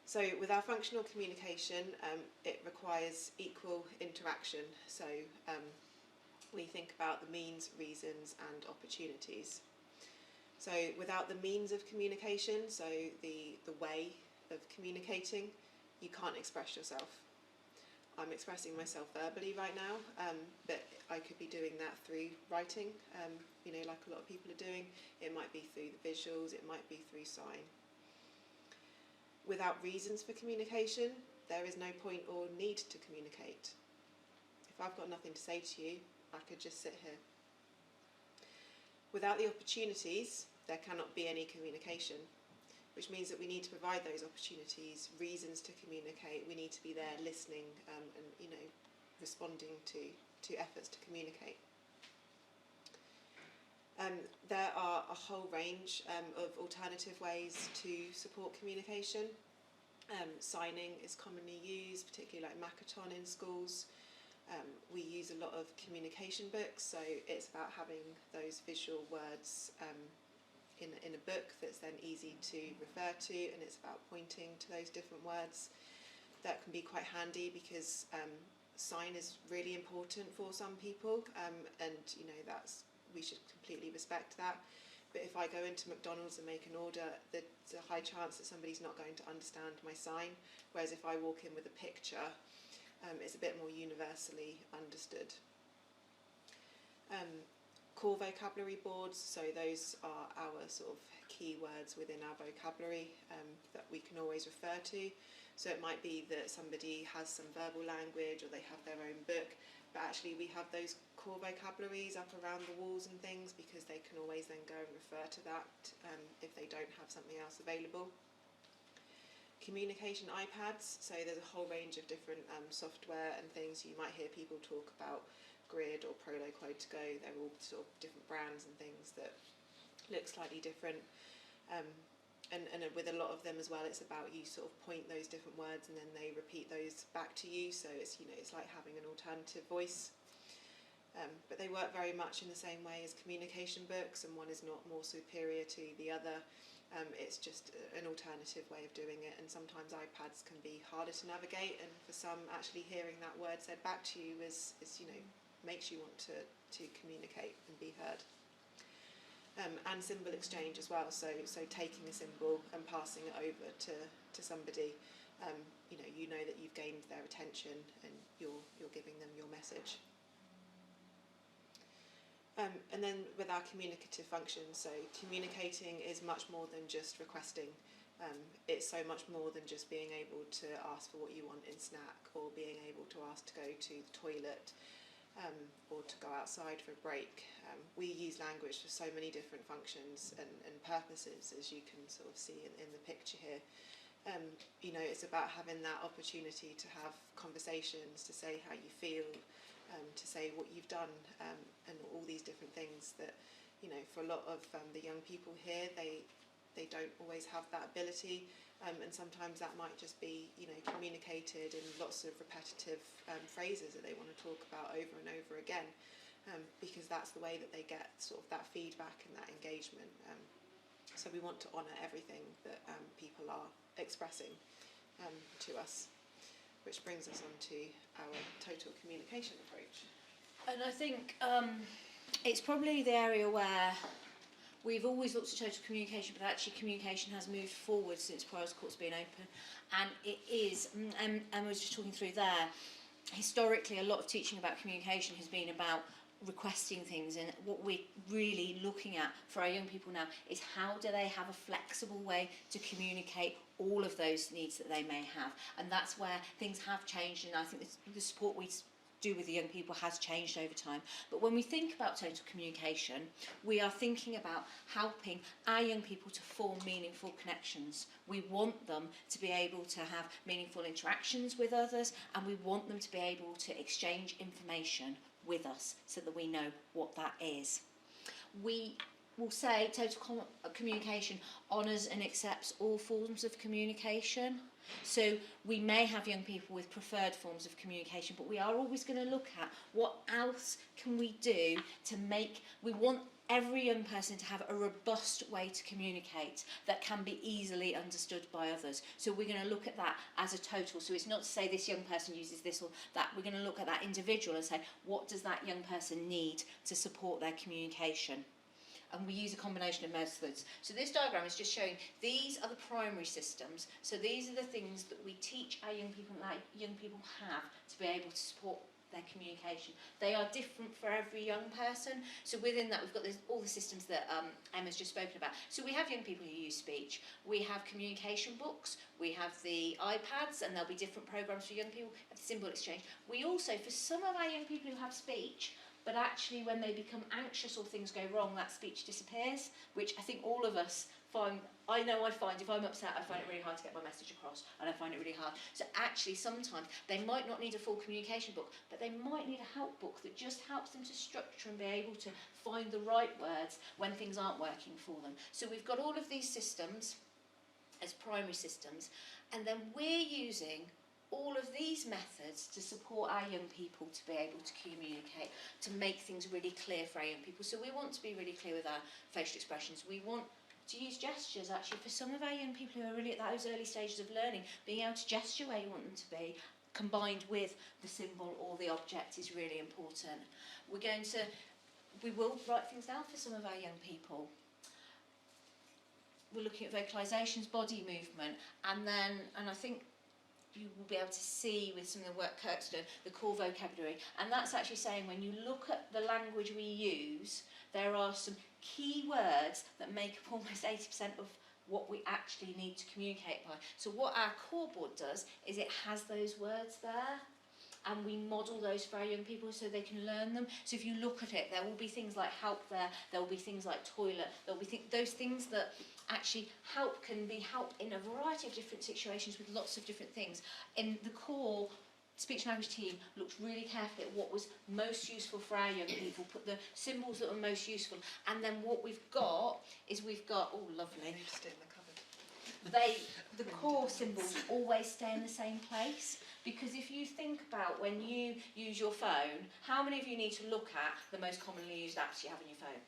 S2: So with our functional communication, it requires equal interaction. So we think about the means, reasons and opportunities. So without the means of communication, so the way of communicating, you can't express yourself. I'm expressing myself verbally right now, but I could be doing that through writing, you know, like a lot of people are doing. It might be through the visuals, it might be through sign. Without reasons for communication, there is no point or need to communicate. If I've got nothing to say to you, I could just sit here. Without the opportunities, there cannot be any communication, which means that we need to provide those opportunities, reasons to communicate. We need to be there listening and, you know, responding to efforts to communicate. There are a whole range of alternative ways to support communication. Signing is commonly used, particularly like Makaton in schools. We use a lot of communication books, so it's about having those visual words in a book that's then easy to refer to, and it's about pointing to those different words. That can be quite handy because sign is really important for some people, and you know we should completely respect that. But if I go into McDonald's and make an order, there's a high chance that somebody's not going to understand my sign, whereas if I walk in with a picture, it's a bit more universally understood. Core vocabulary boards, so those are our sort of key words within our vocabulary that we can always refer to. So it might be that somebody has some verbal language or they have their own book, but actually we have those core vocabularies up around the walls and things because they can always then go and refer to that if they don't have something else available. Communication iPads, so there's a whole range of different software and things. You might hear people talk about Grid or Proloquo to go. They're all sort of different brands and things that look slightly different. And with a lot of them as well, it's about you sort of point those different words and then they repeat those back to you. So it's, you know, it's like having an alternative voice. But they work very much in the same way as communication books, and one is not more superior to the other. It's just an alternative way of doing it, and sometimes iPads can be harder to navigate, and for some, actually hearing that word said back to you is makes you want to communicate and be heard. And symbol exchange as well, so taking a symbol and passing it over to somebody, you know that you've gained their attention and you're giving them your message. And then with our communicative functions, so communicating is much more than just requesting. It's so much more than just being able to ask for what you want in snack, or being able to ask to go to the toilet, or to go outside for a break. We use language for so many different functions and purposes, as you can sort of see in the picture here. It's about having that opportunity to have conversations, to say how you feel, to say what you've done, and all these different things that, for a lot of the young people here, they don't always have that ability, and sometimes that might just be, communicated in lots of repetitive phrases that they want to talk about over and over again, because that's the way that they get sort of that feedback and that engagement. So we want to honour everything that people are expressing to us, which brings us on to our total communication approach.
S1: And I think it's probably the area where we've always looked at total communication, but actually communication has moved forward since Prior's Court's been open, and it is, and I was just talking through there, historically a lot of teaching about communication has been about requesting things, and what we're really looking at for our young people now is how do they have a flexible way to communicate all of those needs that they may have, and that's where things have changed, and I think the support we do with the young people has changed over time. But when we think about total communication, we are thinking about helping our young people to form meaningful connections. We want them to be able to have meaningful interactions with others, and we want them to be able to exchange information with us so that we know what that is. We will say total communication honours and accepts all forms of communication. So we may have young people with preferred forms of communication, but we are always going to look at what else can we do to make, we want every young person to have a robust way to communicate that can be easily understood by others. So we're going to look at that as a total. So it's not to say this young person uses this or that. We're going to look at that individual and say, what does that young person need to support their communication? And we use a combination of methods. So this diagram is just showing these are the primary systems. So these are the things that we teach our young people and that young people have to be able to support their communication. They are different for every young person. So within that, we've got all the systems that Emma's just spoken about. So we have young people who use speech. We have communication books. We have the iPads, and there'll be different programs for young people. We have the symbol exchange. We also, for some of our young people who have speech, but actually when they become anxious or things go wrong, that speech disappears, which I think all of us find. I know I find if I'm upset, I find it really hard to get my message across, and I find it really hard. So actually sometimes they might not need a full communication book, but they might need a help book that just helps them to structure and be able to find the right words when things aren't working for them. So we've got all of these systems as primary systems, and then we're using all of these methods to support our young people to be able to communicate, to make things really clear for our young people. So we want to be really clear with our facial expressions. We want to use gestures, actually, for some of our young people who are really at those early stages of learning, being able to gesture where you want them to be, combined with the symbol or the object, is really important. We will write things down for some of our young people. We're looking at vocalisations, body movement, and I think you will be able to see with some of the work Kirk's done, the core vocabulary. And that's actually saying when you look at the language we use, there are some key words that make up almost 80% of what we actually need to communicate by. So what our core board does is it has those words there, and we model those for our young people so they can learn them. So if you look at it, there will be things like help there will be things like toilet, there will be those things that actually can be help in a variety of different situations with lots of different things. In the core speech and language team looked really carefully at what was most useful for our young people, put the symbols that were most useful, and then what we've got is oh lovely, the core symbols always stay in the same place, because if you think about when you use your phone, how many of you need to look at the most commonly used apps you have on your phone?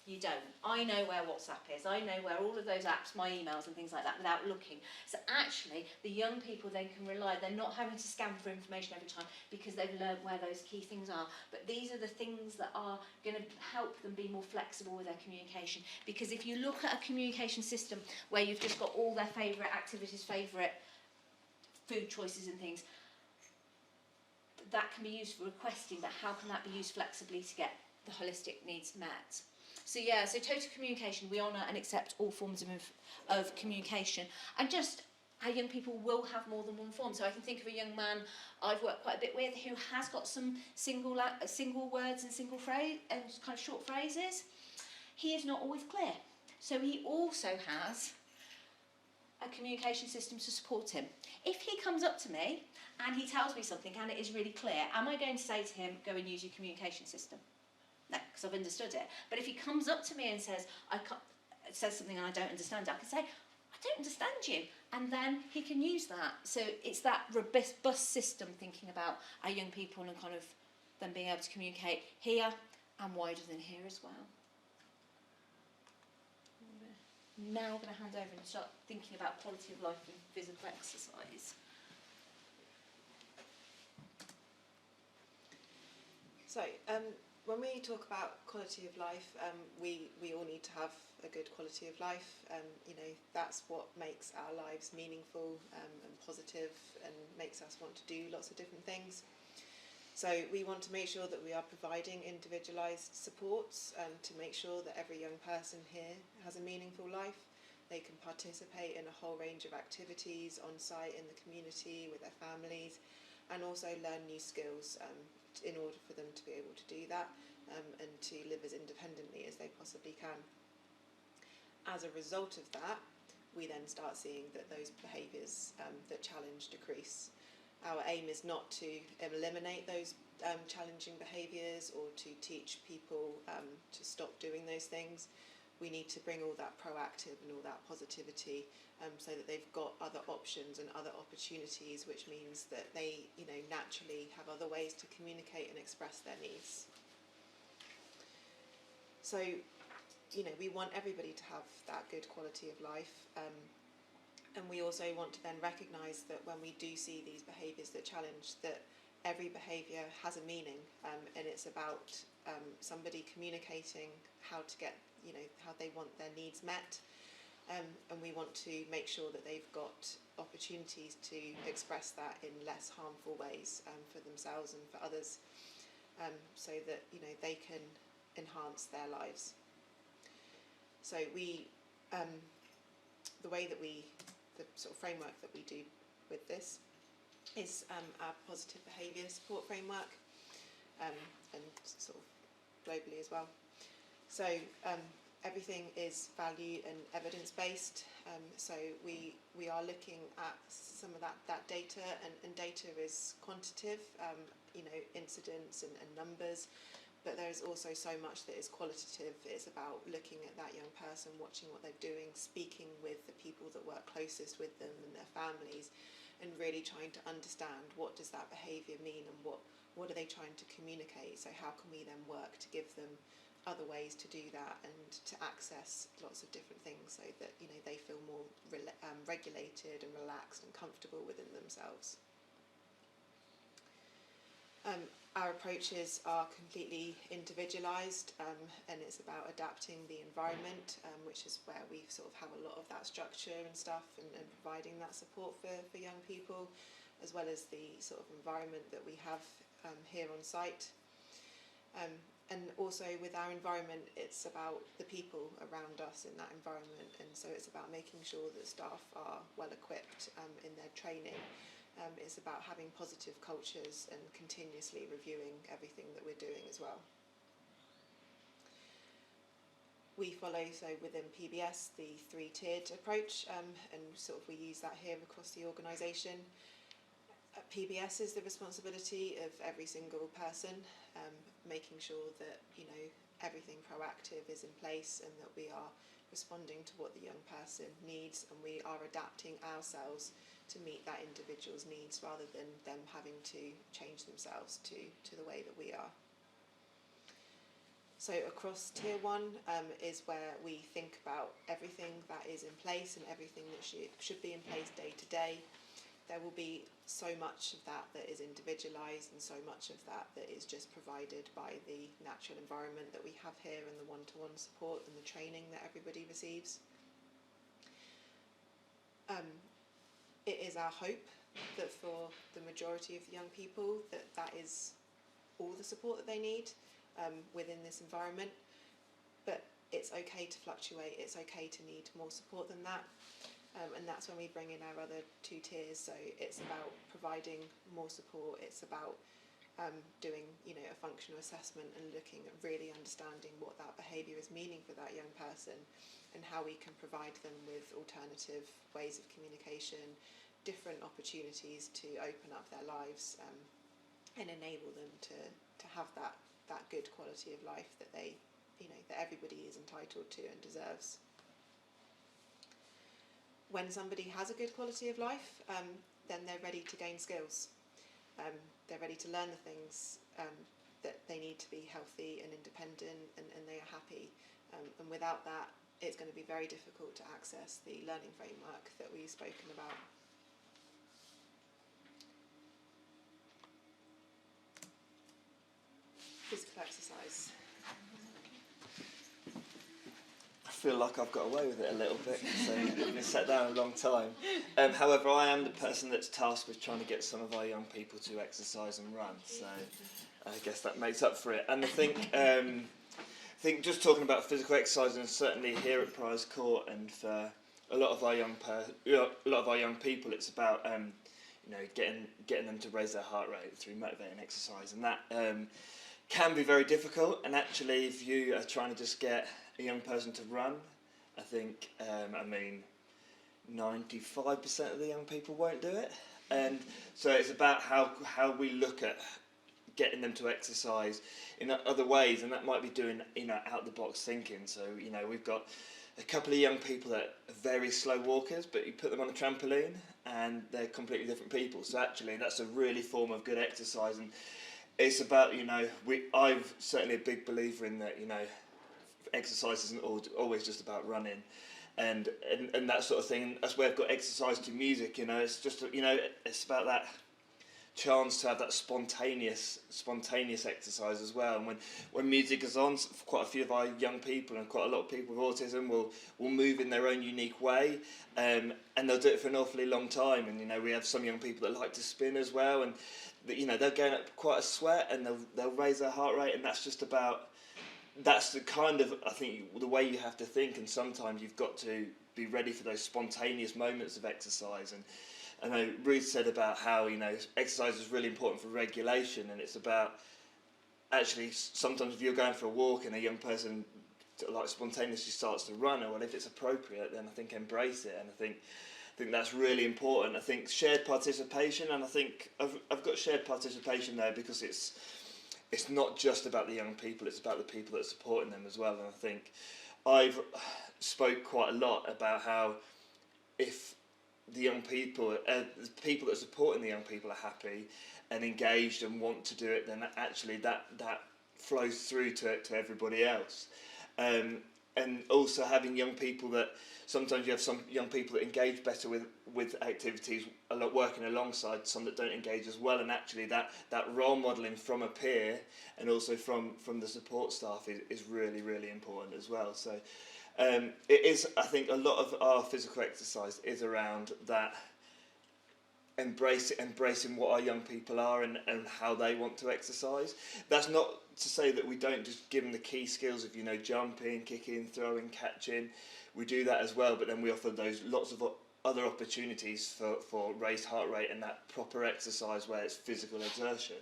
S1: You don't. I know where WhatsApp is. I know where all of those apps, my emails and things like that without looking. So actually, the young people then can rely, they're not having to scan for information every time because they've learned where those key things are. But these are the things that are going to help them be more flexible with their communication. Because if you look at a communication system where you've just got all their favourite activities, favourite food choices and things, that can be used for requesting, but how can that be used flexibly to get the holistic needs met? So yeah, so total communication, we honour and accept all forms of communication. And just our young people will have more than one form. So I can think of a young man I've worked quite a bit with who has got some single words and single phrase and kind of short phrases. He is not always clear. So he also has a communication system to support him. If he comes up to me and he tells me something and it is really clear, am I going to say to him, go and use your communication system? No, because I've understood it. But if he comes up to me and says something and I don't understand it, I can say, I don't understand you. And then he can use that. So it's that robust system, thinking about our young people and kind of them being able to communicate here and wider than here as well. Now I'm going to hand over and start thinking about quality of life and physical exercise.
S2: So, when we talk about quality of life, we all need to have a good quality of life. You know, that's what makes our lives meaningful and positive and makes us want to do lots of different things. So we want to make sure that we are providing individualised supports to make sure that every young person here has a meaningful life. They can participate in a whole range of activities on site in the community with their families, and also learn new skills in order for them to be able to do that and to live as independently as they possibly can. As a result of that, we then start seeing that those behaviours that challenge decrease. Our aim is not to eliminate those challenging behaviours or to teach people to stop doing those things. We need to bring all that proactive and all that positivity so that they've got other options and other opportunities, which means that they, you know, naturally have other ways to communicate and express their needs. So, you know, we want everybody to have that good quality of life. And we also want to then recognise that when we do see these behaviours that challenge, that every behaviour has a meaning, and it's about somebody communicating how to get, you know, how they want their needs met, and we want to make sure that they've got opportunities to express that in less harmful ways for themselves and for others, so that, you know, they can enhance their lives. So we, the way that the sort of framework that we do with this is our Positive Behaviour Support framework, and sort of globally as well. So everything is value and evidence based. So we are looking at some of that data, and data is quantitative, you know, incidents and numbers. But there is also so much that is qualitative. It's about looking at that young person, watching what they're doing, speaking with the people that work closest with them and their families, and really trying to understand what does that behaviour mean and what are they trying to communicate. So how can we then work to give them other ways to do that and to access lots of different things so that, you know, they feel more regulated and relaxed and comfortable within themselves. Our approaches are completely individualised, and it's about adapting the environment, which is where we sort of have a lot of that structure and stuff, and providing that support for young people, as well as the sort of environment that we have here on site. And also with our environment, it's about the people around us in that environment, and so it's about making sure that staff are well equipped in their training. It's about having positive cultures and continuously reviewing everything that we're doing as well. We follow, so within PBS, the 3-tiered approach, and sort of we use that here across the organisation. PBS is the responsibility of every single person, making sure that, you know, everything proactive is in place and that we are responding to what the young person needs, and we are adapting ourselves to meet that individual's needs rather than them having to change themselves to the way that we are. So across Tier 1 is where we think about everything that is in place and everything that should be in place day to day. There will be so much of that that is individualised and so much of that that is just provided by the natural environment that we have here and the one-to-one support and the training that everybody receives. It is our hope that for the majority of the young people that is all the support that they need within this environment, but it's okay to fluctuate, it's okay to need more support than that. And that's when we bring in our other 2 tiers. So it's about providing more support. It's about doing, a functional assessment and looking at really understanding what that behaviour is meaning for that young person, and how we can provide them with alternative ways of communication, different opportunities to open up their lives, and enable them to have that good quality of life that they, that everybody is entitled to and deserves. When somebody has a good quality of life, then they're ready to gain skills. They're ready to learn the things that they need to be healthy and independent, and they are happy. And without that, it's going to be very difficult to access the learning framework that we've spoken about. Physical exercise.
S3: I feel like I've got away with it a little bit, so I've been sat down a long time. However, I am the person that's tasked with trying to get some of our young people to exercise and run, so I guess that makes up for it. And I think just talking about physical exercise, and certainly here at Prize Court, and for a lot of our young people, it's about getting them to raise their heart rate through motivating exercise, and that can be very difficult. And actually, if you are trying to just get a young person to run, I think 95% of the young people won't do it. And so it's about how we look at getting them to exercise in other ways, and that might be doing out the box thinking. So we've got a couple of young people that are very slow walkers, but you put them on a trampoline and they're completely different people. So actually that's a really form of good exercise, and it's about I'm certainly a big believer in that exercise isn't always just about running and that sort of thing. That's where I've got exercise to music. It's just it's about that chance to have that spontaneous exercise as well. And when music is on, quite a few of our young people and quite a lot of people with autism will move in their own unique way, and they'll do it for an awfully long time. And we have some young people that like to spin as well, and they're going up quite a sweat, and they'll raise their heart rate, and that's the kind of, I think, the way you have to think. And sometimes you've got to be ready for those spontaneous moments of exercise. And I know Ruth said about how exercise is really important for regulation, and it's about actually sometimes if you're going for a walk and a young person like spontaneously starts to run, or if it's appropriate, then I think embrace it. And I think that's really important. I think shared participation, and I think I've got shared participation there because it's not just about the young people, it's about the people that are supporting them as well. And I think I've spoke quite a lot about how if the young people, the people that are supporting the young people are happy and engaged and want to do it, then actually that flows through to everybody else. And also having young people that, sometimes you have some young people that engage better with activities, a lot working alongside some that don't engage as well, and actually that role modelling from a peer and also from the support staff is really, really important as well. So it is, I think, a lot of our physical exercise is around that embracing what our young people are and how they want to exercise. That's not to say that we don't just give them the key skills of jumping, kicking, throwing, catching. We do that as well, but then we offer those lots of other opportunities for raised heart rate and that proper exercise where it's physical exertion.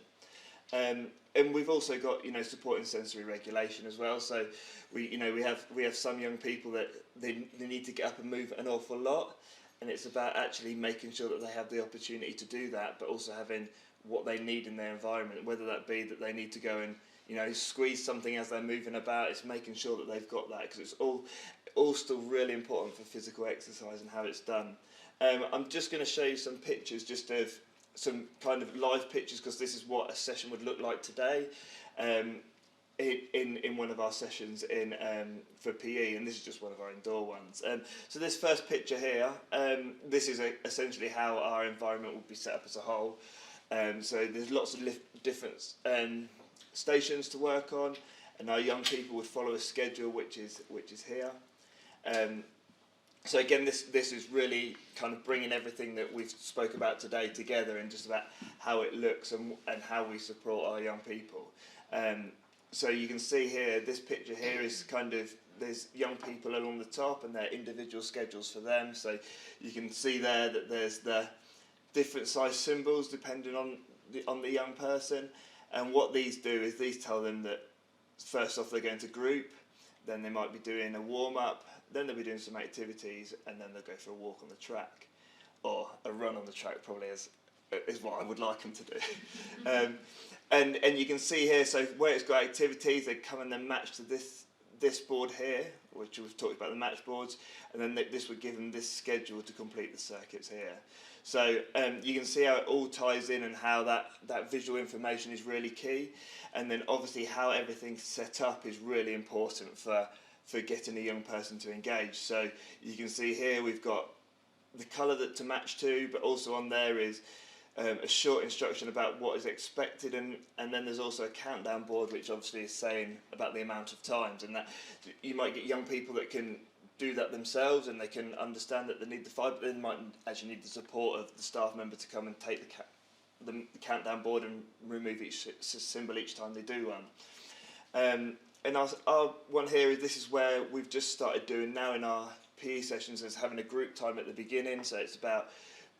S3: And we've also got supporting sensory regulation as well. So we have some young people that they need to get up and move an awful lot, and it's about actually making sure that they have the opportunity to do that, but also having what they need in their environment, whether that be that they need to go and squeeze something as they're moving about. It's making sure that they've got that, because it's all still really important for physical exercise and how it's done. I'm just going to show you some pictures, just of some kind of live pictures, because this is what a session would look like today. in one of our sessions in for PE, and this is just one of our indoor ones. So this first picture here, this is essentially how our environment would be set up as a whole. So there's lots of different stations to work on, and our young people would follow a schedule which is here. So again, this is really kind of bringing everything that we've spoke about today together, and just about how it looks and how we support our young people. So you can see here, this picture here is kind of, there's young people along the top and their individual schedules for them. So you can see there that there's the different size symbols depending on the young person. And what these do is these tell them that first off they're going to group, then they might be doing a warm-up, then they'll be doing some activities, and then they'll go for a walk on the track, or a run on the track probably is what I would like them to do. And you can see here, so where it's got activities, they come and then match to this board here, which we've talked about, the match boards, and then this would give them this schedule to complete the circuits here. So you can see how it all ties in, and how that visual information is really key, and then obviously how everything's set up is really important for getting a young person to engage. So you can see here we've got the colour to match to, but also on there is a short instruction about what is expected, and then there's also a countdown board which obviously is saying about the amount of times, and that you might get young people that can do that themselves and they can understand that they need the 5, but they might actually need the support of the staff member to come and take the countdown board and remove each symbol each time they do one. And our one here, this is where we've just started doing now in our PE sessions, is having a group time at the beginning. So it's about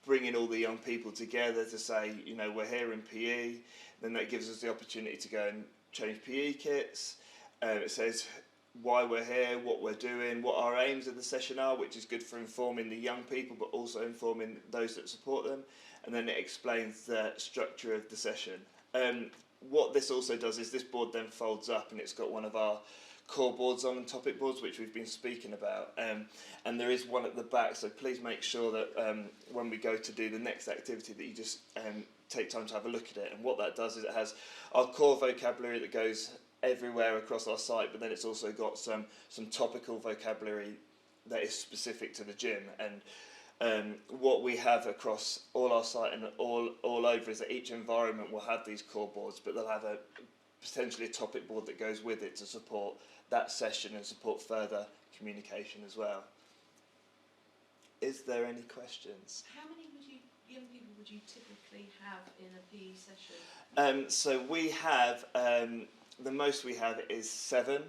S3: bringing all the young people together to say, you know, we're here in PE. Then that gives us the opportunity to go and change PE kits. It says why we're here, what we're doing, what our aims of the session are, which is good for informing the young people, but also informing those that support them. And then it explains the structure of the session. What this also does is this board then folds up, and it's got one of our core boards on and topic boards, which we've been speaking about. And there is one at the back, so please make sure that when we go to do the next activity that you just take time to have a look at it. And what that does is it has our core vocabulary that goes everywhere across our site, but then it's also got some topical vocabulary that is specific to the gym. And what we have across all our site and all over is that each environment will have these core boards, but they'll have potentially a topic board that goes with it to support that session and support further communication as well. Is there any questions?
S5: How many young people would you typically have in a PE session?
S3: So we have, the most we have is 7.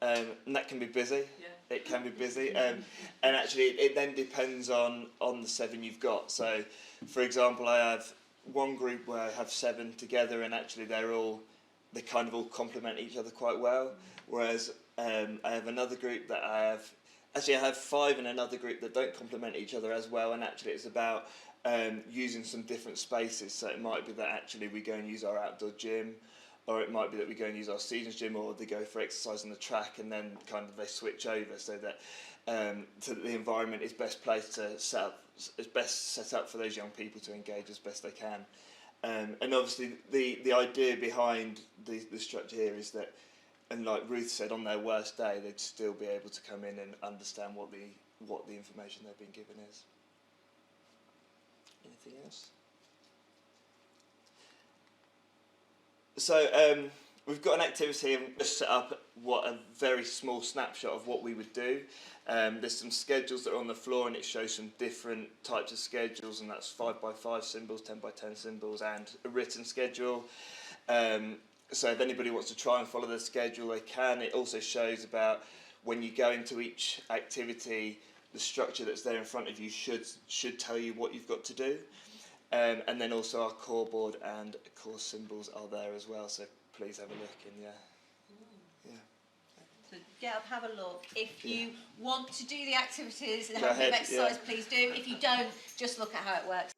S3: And that can be busy.
S5: Yeah.
S3: It can be busy, and actually it then depends on the 7 you've got. So, for example, I have one group where I have 7 together, and actually they kind of all complement each other quite well. Whereas I have another group that I have 5 in another group that don't complement each other as well. And actually, it's about using some different spaces. So it might be that actually we go and use our outdoor gym, or it might be that we go and use our seasons gym, or they go for exercise on the track, and then kind of they switch over so that the environment is best placed to set up for those young people to engage as best they can. And obviously the idea behind the structure here is that, and like Ruth said, on their worst day they'd still be able to come in and understand what the information they've been given is. Anything else? So we've got an activity and just set up a very small snapshot of what we would do. There's some schedules that are on the floor, and it shows some different types of schedules, and that's 5x5 symbols, 10x10 symbols, and a written schedule. So if anybody wants to try and follow the schedule, they can. It also shows about when you go into each activity, the structure that's there in front of you should tell you what you've got to do. And then also our core board and core symbols are there as well, so please have a look. And yeah.
S1: So get up, have a look. If you want to do the activities and
S3: Go
S1: have a bit of
S3: ahead,
S1: exercise, please do. If you don't, just look at how it works.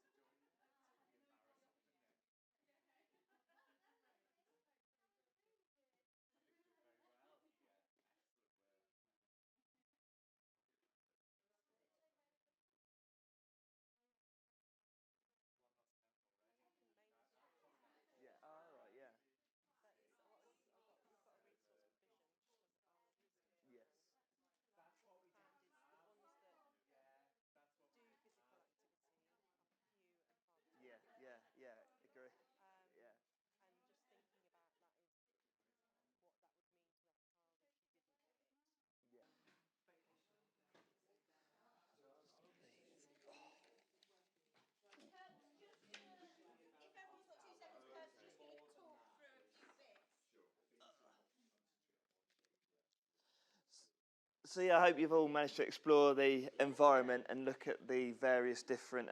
S3: So yeah, I hope you've all managed to explore the environment and look at the various different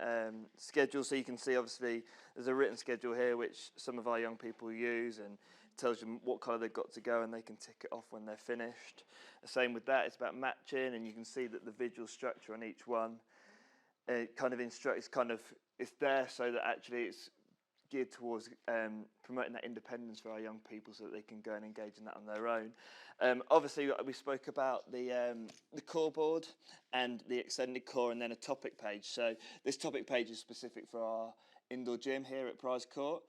S3: schedules. So you can see, obviously, there's a written schedule here which some of our young people use, and it tells them what colour they've got to go, and they can tick it off when they're finished. The same with that, it's about matching, and you can see that the visual structure on each one it's there so that actually it's geared towards promoting that independence for our young people so that they can go and engage in that on their own. Obviously, we spoke about the core board and the extended core, and then a topic page. So this topic page is specific for our indoor gym here at Prize Court.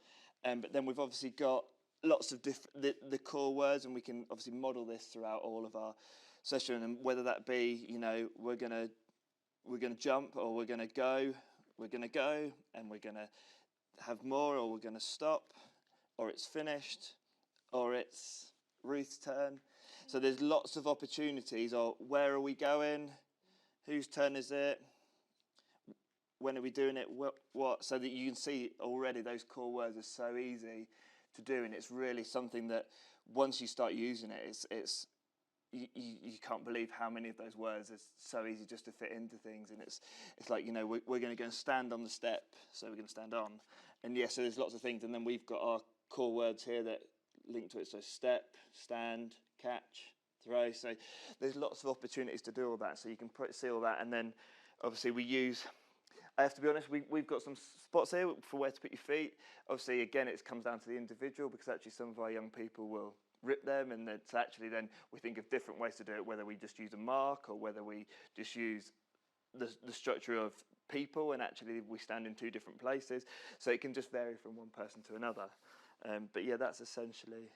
S3: But then we've obviously got lots of the core words, and we can obviously model this throughout all of our session. And whether that be, we're gonna jump, or we're gonna go, and we're gonna have more, or we're going to stop, or it's finished, or it's Ruth's turn. So there's lots of opportunities, or where are we going, whose turn is it, when are we doing it, what, so that you can see already those core words are so easy to do, and it's really something that once you start using it, it's you can't believe how many of those words are so easy just to fit into things. And it's like, we're going to go and stand on the step, so we're going to stand on. And so there's lots of things. And then we've got our core words here that link to it. So step, stand, catch, throw. So there's lots of opportunities to do all that. So you can see all that. And then obviously I have to be honest, we've got some spots here for where to put your feet. Obviously, again, it comes down to the individual, because actually some of our young people will rip them, and it's actually then we think of different ways to do it, whether we just use a mark or whether we just use the structure of people, and actually we stand in two different places, so it can just vary from one person to another. But yeah, that's essentially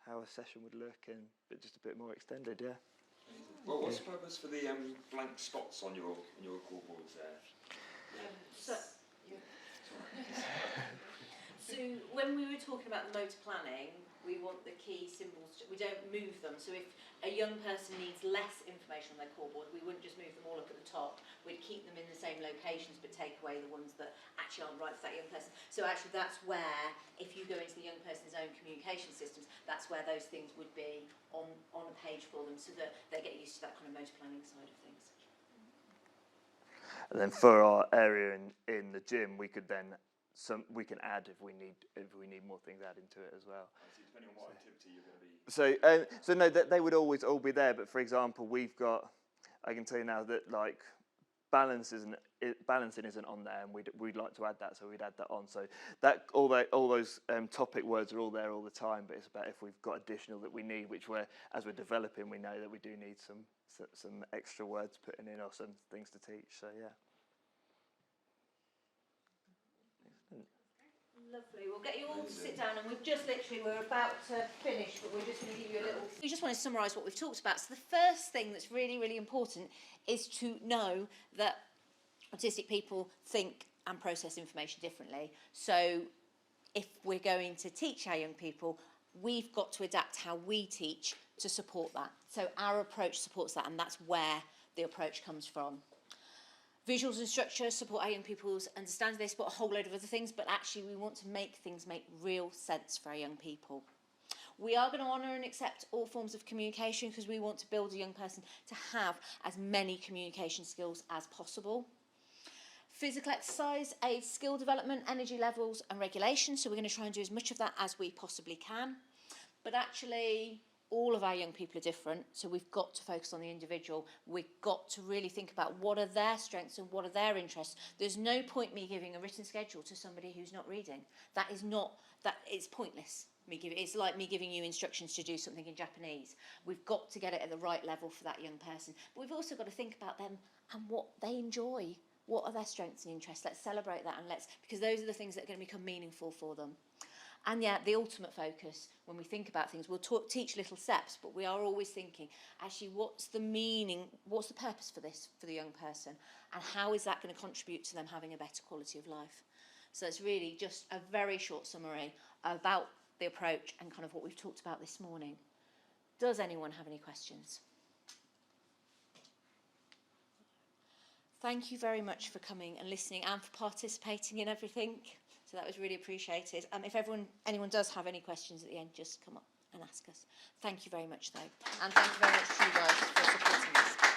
S3: how a session would look, but just a bit more extended.
S4: Well, what's the purpose for the blank spots on your core boards there?
S1: So when we were talking about the motor planning, we want the key symbols, we don't move them. So if a young person needs less information on their core board, we wouldn't just move them all up at the top. We'd keep them in the same locations, but take away the ones that actually aren't right for that young person. So actually that's where, if you go into the young person's own communication systems, that's where those things would be on a page for them, so that they get used to that kind of motor planning side of things.
S3: And then for our area in the gym, we could then we can add if we need more things added to it as well.
S4: So depending on what activity you're going to be.
S3: So no, they would always all be there. But for example, I can tell you now that like balancing isn't on there, and we'd like to add that, so we'd add that on. So that all those topic words are all there all the time. But it's about if we've got additional that we need, which as we're developing, we know that we do need some extra words putting in, or some things to teach. So yeah.
S1: Lovely. We'll get you all to sit down, and we're about to finish, but we're just going to give you a little... We just want to summarise what we've talked about. So the first thing that's really, really important is to know that autistic people think and process information differently. So if we're going to teach our young people, we've got to adapt how we teach to support that. So our approach supports that, and that's where the approach comes from. Visuals and structure support our young people's understanding. They support a whole load of other things, but actually we want to make things make real sense for our young people. We are going to honour and accept all forms of communication, because we want to build a young person to have as many communication skills as possible. Physical exercise aids skill development, energy levels and regulation, so we're going to try and do as much of that as we possibly can. But actually, all of our young people are different, so we've got to focus on the individual. We've got to really think about what are their strengths and what are their interests. There's no point me giving a written schedule to somebody who's not reading. It's pointless. It's like me giving you instructions to do something in Japanese. We've got to get it at the right level for that young person. But we've also got to think about them and what they enjoy. What are their strengths and interests? Let's celebrate that, because those are the things that are going to become meaningful for them. And yeah, the ultimate focus, when we think about things, we'll teach little steps, but we are always thinking, actually, what's the meaning, what's the purpose for this, for the young person, and how is that going to contribute to them having a better quality of life? So it's really just a very short summary about the approach and kind of what we've talked about this morning. Does anyone have any questions? Thank you very much for coming and listening and for participating in everything. So that was really appreciated. If anyone does have any questions at the end, just come up. and ask us. Thank you very much though, and thank you very much to you guys for supporting us.